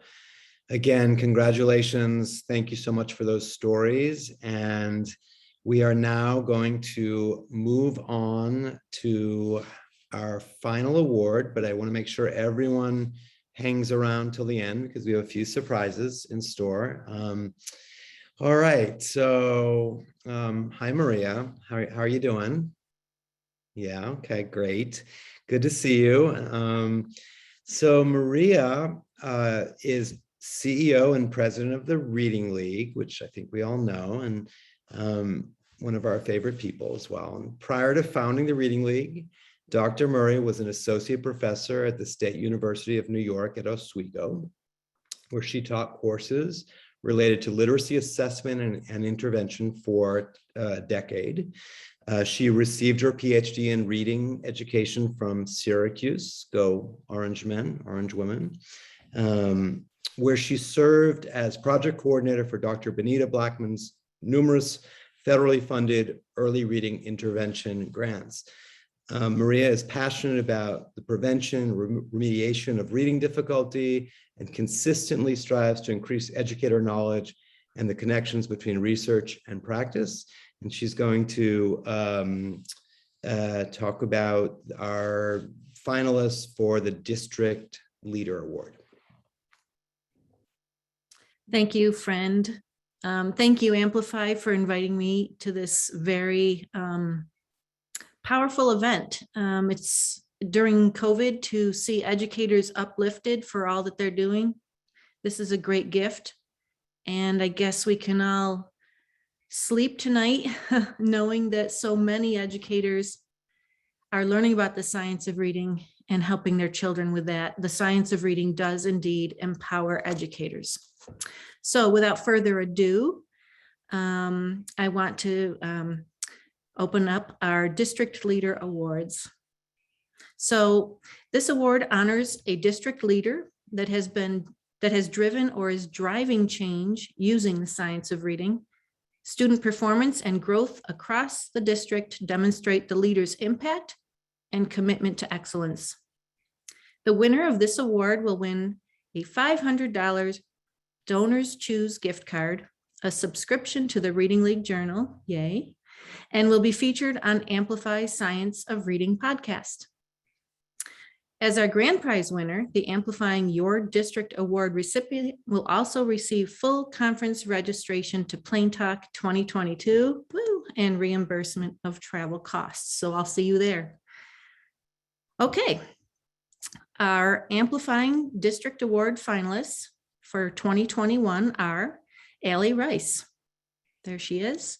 again, congratulations. Thank you so much for those stories. And we are now going to move on to our final award, but I want to make sure everyone hangs around till the end because we have a few surprises in store. All right, so hi Maria, how are you doing? Yeah, okay, great. Good to see you. So Maria is CEO and president of the Reading League, which I think we all know, and one of our favorite people as well. And prior to founding the Reading League, Dr. Murray was an associate professor at the State University of New York at Oswego, where she taught courses related to literacy assessment and intervention for a decade. She received her PhD in reading education from Syracuse, go Orange Men, Orange Women, where she served as project coordinator for Dr. Benita Blackman's numerous federally funded early reading intervention grants. Maria is passionate about the prevention, remediation of reading difficulty, and consistently strives to increase educator knowledge and the connections between research and practice. And she's going to talk about our finalists for the District Leader Award. Thank you, friend. Thank you, Amplify, for inviting me to this very powerful event. It's during COVID to see educators uplifted for all that they're doing. This is a great gift. And I guess we can all sleep tonight knowing that so many educators are learning about the science of reading and helping their children with that. The science of reading does indeed empower educators. So without further ado, I want to open up our District Leader Awards. So this award honors a district leader that has driven or is driving change using the science of reading. Student performance and growth across the district demonstrate the leader's impact and commitment to excellence. The winner of this award will win a $500 Donors Choose gift card, a subscription to the Reading League Journal, yay, and will be featured on Amplify Science of Reading podcast. As our grand prize winner, the Amplifying Your District Award recipient will also receive full conference registration to Plain Talk 2022 and reimbursement of travel costs. So I'll see you there. Okay, our Amplifying District Award finalists for 2021 are Allie Rice. There she is.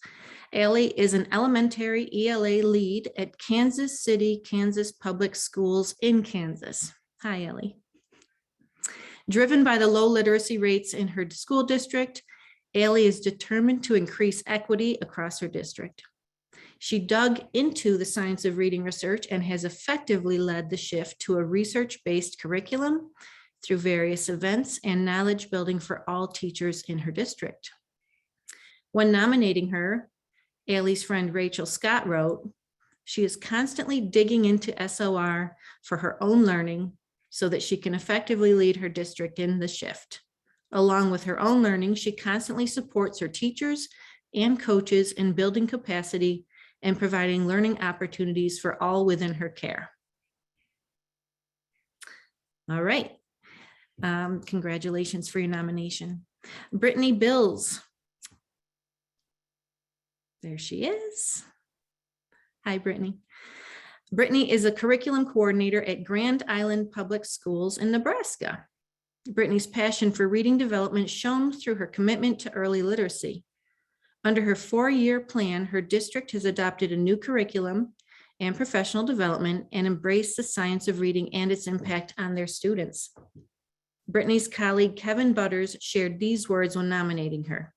Allie is an elementary ELA lead at Kansas City, Kansas Public Schools in Kansas. Hi, Allie. Driven by the low literacy rates in her school district, Allie is determined to increase equity across her district. She dug into the science of reading research and has effectively led the shift to a research-based curriculum through various events and knowledge building for all teachers in her district. When nominating her, Allie's friend Rachel Scott wrote, she is constantly digging into SOR for her own learning so that she can effectively lead her district in the shift. Along with her own learning, she constantly supports her teachers and coaches in building capacity and providing learning opportunities for all within her care. All right. Congratulations for your nomination. Brittany Bills. There she is. Hi, Brittany. Brittany is a curriculum coordinator at Grand Island Public Schools in Nebraska. Brittany's passion for reading development shone through her commitment to early literacy. Under her 4-year plan, her district has adopted a new curriculum and professional development and embrace the science of reading and its impact on their students. Brittany's colleague Kevin Butters shared these words when nominating her.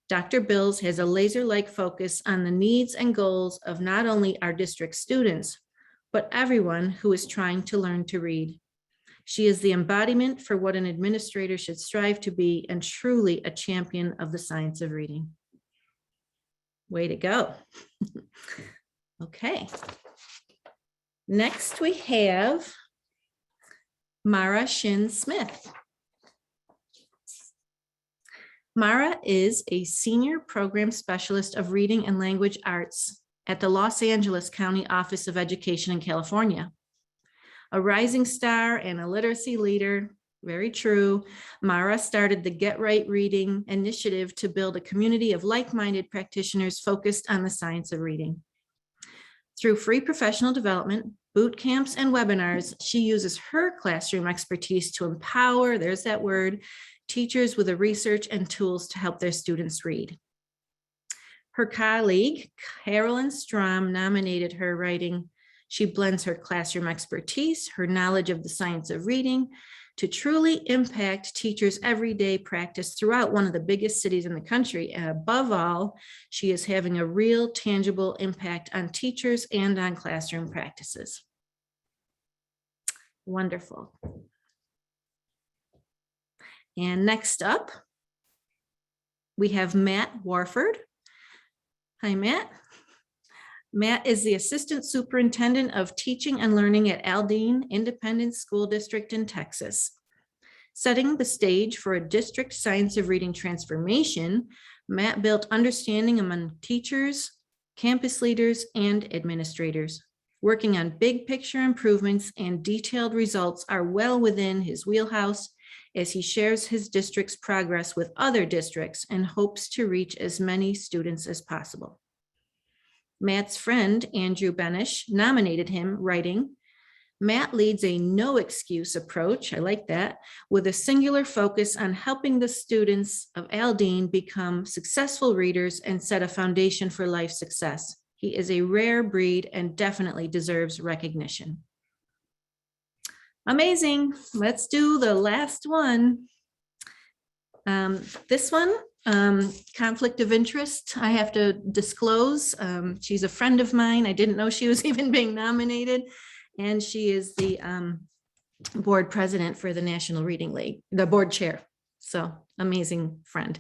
Dr. Bills has a laser-like focus on the needs and goals of not only our district students, but everyone who is trying to learn to read. She is the embodiment for what an administrator should strive to be and truly a champion of the science of reading. Way to go. Okay. Next we have Mara Shin Smith. Mara is a senior program specialist of reading and language arts at the Los Angeles County Office of Education in California. A rising star and a literacy leader, very true, Mara started the Get Right Reading initiative to build a community of like-minded practitioners focused on the science of reading. Through free professional development, boot camps, and webinars, she uses her classroom expertise to empower, there's that word, teachers with the research and tools to help their students read. Her colleague, Carolyn Strom, nominated her, writing, "She blends her classroom expertise, her knowledge of the science of reading, to truly impact teachers' everyday practice throughout one of the biggest cities in the country. And above all, she is having a real tangible impact on teachers and on classroom practices." Wonderful. And next up, we have Matt Warford. Hi, Matt. Matt is the Assistant Superintendent of Teaching and Learning at Aldine Independent School District in Texas. Setting the stage for a district science of reading transformation, Matt built understanding among teachers, campus leaders, and administrators. Working on big picture improvements and detailed results are well within his wheelhouse as he shares his district's progress with other districts and hopes to reach as many students as possible. Matt's friend, Andrew Benish, nominated him, writing, "Matt leads a no excuse approach," I like that, "with a singular focus on helping the students of Aldine become successful readers and set a foundation for life success. He is a rare breed and definitely deserves recognition." Amazing. Let's do the last one. This one, conflict of interest, I have to disclose. She's a friend of mine. I didn't know she was even being nominated. And she is the board president for the National Reading League, the board chair. So amazing friend.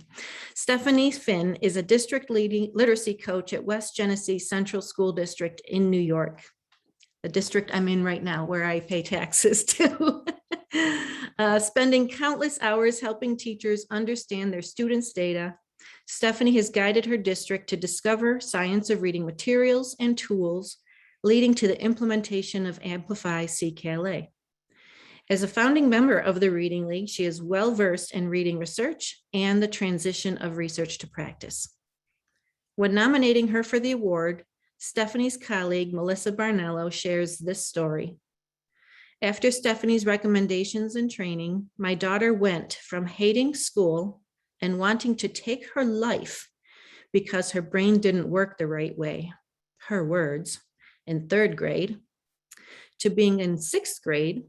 Stephanie Finn is a district literacy coach at West Genesee Central School District in New York, the district I'm in right now where I pay taxes to. Spending countless hours helping teachers understand their students' data, Stephanie has guided her district to discover science of reading materials and tools, leading to the implementation of Amplify CKLA. As a founding member of the Reading League, she is well-versed in reading research and the transition of research to practice. When nominating her for the award, Stephanie's colleague, Melissa Barnello, shares this story. "After Stephanie's recommendations and training, my daughter went from hating school and wanting to take her life because her brain didn't work the right way, her words, in 3rd grade, to being in 6th grade,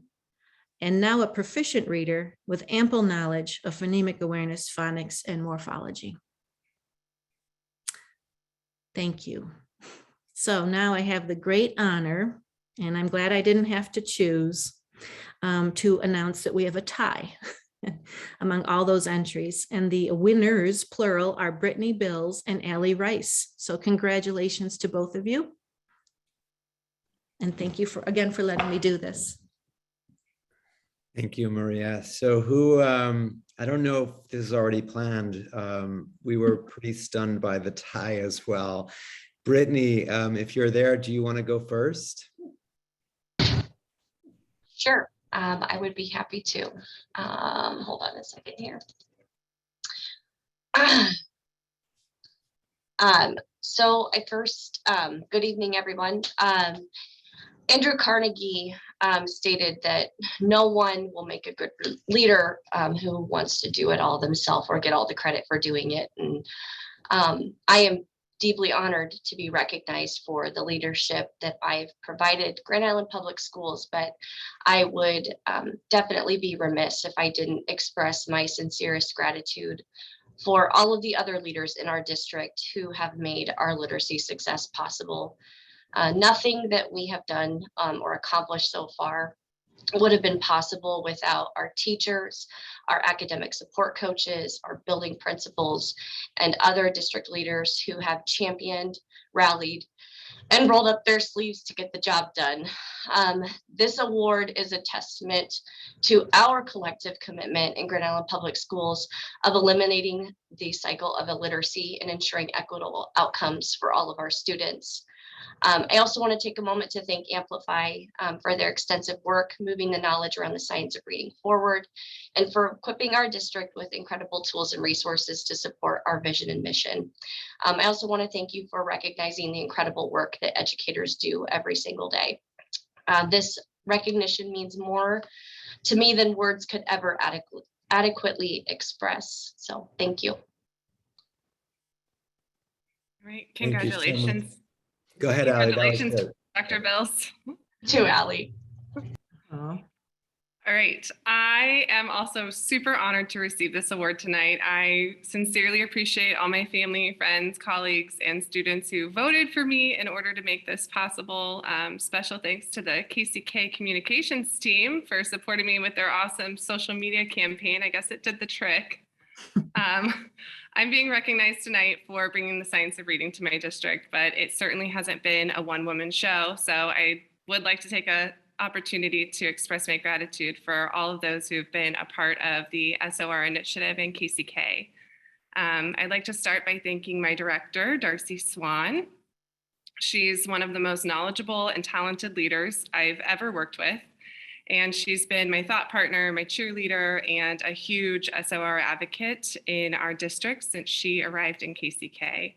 and now a proficient reader with ample knowledge of phonemic awareness, phonics, and morphology." Thank you. So now I have the great honor, and I'm glad I didn't have to choose, to announce that we have a tie among all those entries. And the winners, plural, are Brittany Bills and Allie Rice. So congratulations to both of you. And thank you again for letting me do this. Thank you, Maria. So who, I don't know if this is already planned. We were pretty stunned by the tie as well. Brittany, if you're there, do you want to go first? Sure, I would be happy to. Hold on a second here. So I first, good evening, everyone. Andrew Carnegie stated that no one will make a good leader who wants to do it all themselves or get all the credit for doing it. And I am deeply honored to be recognized for the leadership that I've provided Grand Island Public Schools, but I would definitely be remiss if I didn't express my sincerest gratitude for all of the other leaders in our district who have made our literacy success possible. Nothing that we have done or accomplished so far would have been possible without our teachers, our academic support coaches, our building principals, and other district leaders who have championed, rallied, and rolled up their sleeves to get the job done. This award is a testament to our collective commitment in Grand Island Public Schools of eliminating the cycle of illiteracy and ensuring equitable outcomes for all of our students. I also want to take a moment to thank Amplify for their extensive work moving the knowledge around the science of reading forward, and for equipping our district with incredible tools and resources to support our vision and mission. I also want to thank you for recognizing the incredible work that educators do every single day. This recognition means more to me than words could ever adequately express. So thank you. All right, Thank you so much. congratulations. Go ahead, Allie. That was Congratulations, good. Dr. Bills. To Allie. All right, I am also super honored to receive this award tonight. I sincerely appreciate all my family, friends, colleagues, and students who voted for me in order to make this possible. Special thanks to the KCK communications team for supporting me with their awesome social media campaign. I guess it did the trick. I'm being recognized tonight for bringing the science of reading to my district, but it certainly hasn't been a one-woman show. So I would like to take an opportunity to express my gratitude for all of those who've been a part of the SOR initiative in KCK. I'd like to start by thanking my director, Darcy Swan. She's one of the most knowledgeable and talented leaders I've ever worked with. And she's been my thought partner, my cheerleader, and a huge SOR advocate in our district since she arrived in KCK.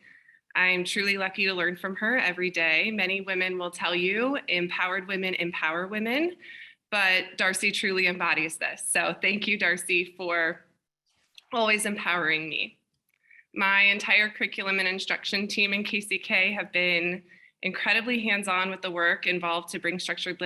I'm truly lucky to learn from her every day. Many women will tell you, empowered women empower women, but Darcy truly embodies this. So thank you, Darcy, for always empowering me. My entire curriculum and instruction team in KCK have been incredibly hands-on with the work involved to bring structured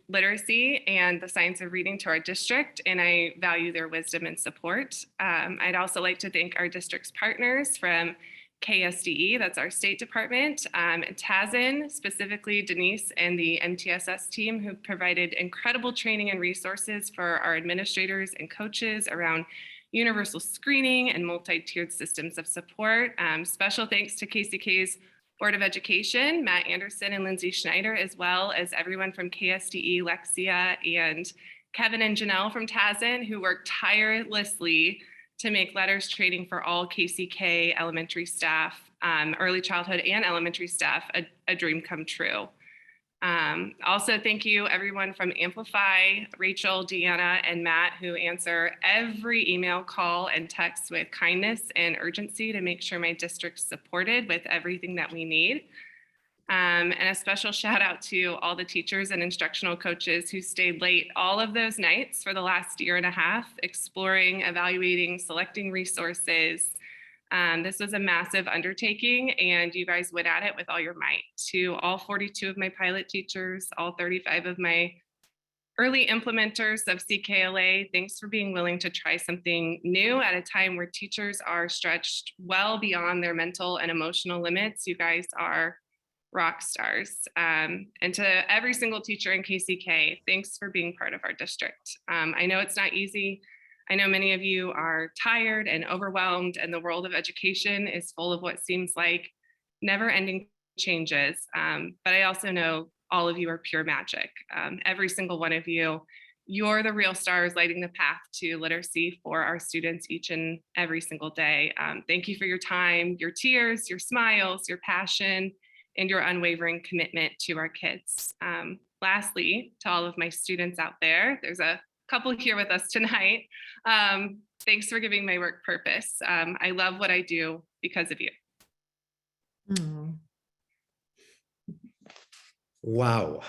literacy and the science of reading to our district, and I value their wisdom and support. I'd also like to thank our district's partners from KSDE, that's our state department, and TASN, specifically Denise and the MTSS team, who provided incredible training and resources for our administrators and coaches around universal screening and multi-tiered systems of support. Special thanks to KCK's Board of Education, Matt Anderson and Lindsay Schneider, as well as everyone from KSDE, Lexia, and Kevin and Janelle from TASN, who worked tirelessly to make letters training for all KCK elementary staff, early childhood and elementary staff, a dream come true. Also, thank you everyone from Amplify, Rachel, Deanna, and Matt, who answer every email, call, and text with kindness and urgency to make sure my district's supported with everything that we need. And a special shout out to all the teachers and instructional coaches who stayed late all of those nights for the last year and a half, exploring, evaluating, selecting resources. This was a massive undertaking, and you guys went at it with all your might. To all 42 of my pilot teachers, all 35 of my early implementers of CKLA, thanks for being willing to try something new at a time where teachers are stretched well beyond their mental and emotional limits. You guys are rock stars. And to every single teacher in KCK, thanks for being part of our district. I know it's not easy. I know many of you are tired and overwhelmed, and the world of education is full of what seems like never-ending changes. But I also know all of you are pure magic. Every single one of you, you're the real stars lighting the path to literacy for our students each and every single day. Thank you for your time, your tears, your smiles, your passion, and your unwavering commitment to our kids. Lastly, to all of my students out there, there's a couple here with us tonight. Thanks for giving my work purpose. I love what I do because of you. Wow.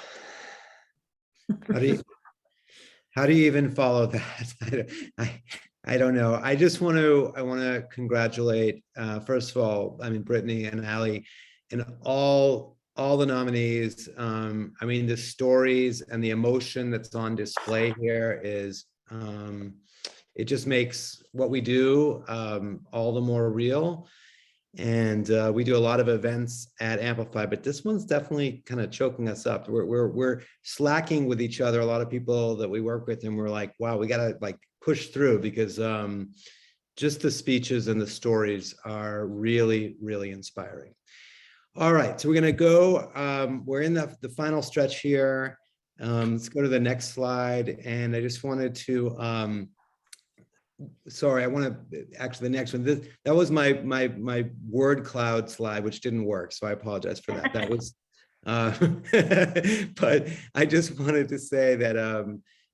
How do you even follow that? I don't know. I want to congratulate, first of all, I mean, Brittany and Allie and all the nominees. I mean, the stories and the emotion that's on display here is, it just makes what we do all the more real. And we do a lot of events at Amplify, but this one's definitely kind of choking us up. We're slacking with each other. A lot of people that we work with, and we're like, wow, we gotta like push through, because just the speeches and the stories are really, really inspiring. All right, so we're gonna go, we're in the final stretch here. Let's go to the next slide. And I just wanted to, sorry, I want to actually the next one. That was my word cloud slide, which didn't work, so I apologize for that. That was, but I just wanted to say that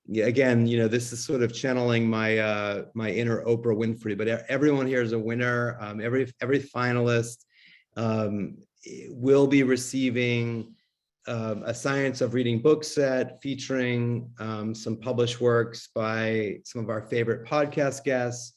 yeah, again, you know, this is sort of channeling my my inner Oprah Winfrey. But everyone here is a winner. Every finalist will be receiving a Science of Reading book set featuring some published works by some of our favorite podcast guests,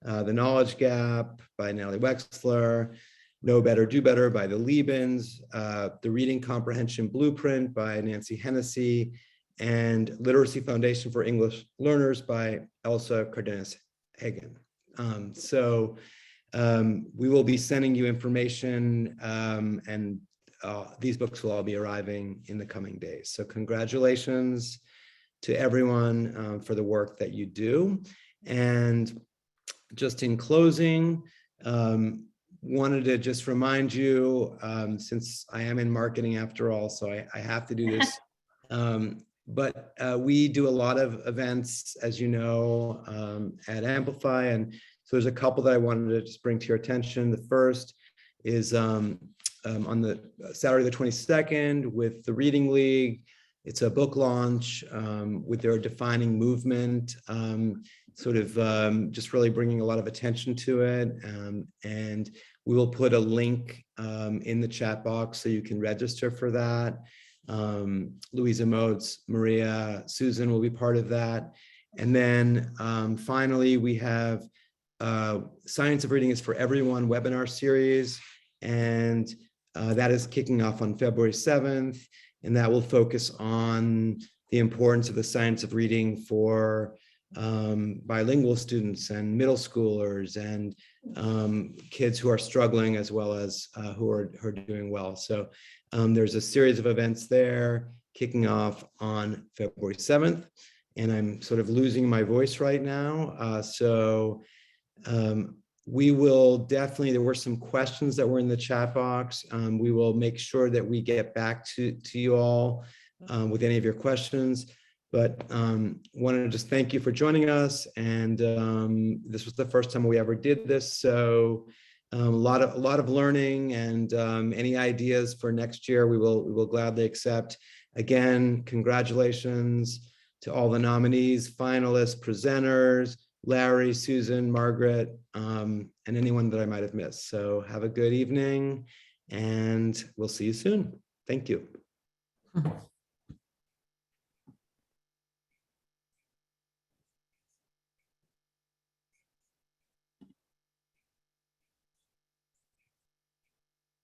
The Knowledge Gap by Natalie Wexler, Know Better, Do Better by the Liebens, The Reading Comprehension Blueprint by Nancy Hennessy, and Literacy Foundation for English Learners by Elsa Cardenas-Hagen. So we will be sending you information, and these books will all be arriving in the coming days. So congratulations to everyone for the work that you do. And just in closing, wanted to just remind you, since I am in marketing after all, so I have to do this, but we do a lot of events, as you know, at Amplify. And so there's a couple that I wanted to just bring to your attention. The first is on the Saturday the 22nd with the Reading League. It's a book launch with their Defining Movement, sort of just really bringing a lot of attention to it. And we will put a link in the chat box so you can register for that. Louisa Motes, Maria, Susan will be part of that. And then finally, we have Science of Reading is for Everyone webinar series. And that is kicking off on February 7th. And that will focus on the importance of the science of reading for bilingual students and middle schoolers and kids who are struggling, as well as who are doing well. So there's a series of events there kicking off on February 7th. And I'm sort of losing my voice right now. We will definitely, there were some questions that were in the chat box. We will make sure that we get back to you all with any of your questions. But wanted to just thank you for joining us. And this was the first time we ever did this. So a lot of learning, and any ideas for next year, we will gladly accept. Again, congratulations to all the nominees, finalists, presenters, Larry, Susan, Margaret, and anyone that I might have missed. So have a good evening, and we'll see you soon. Thank you.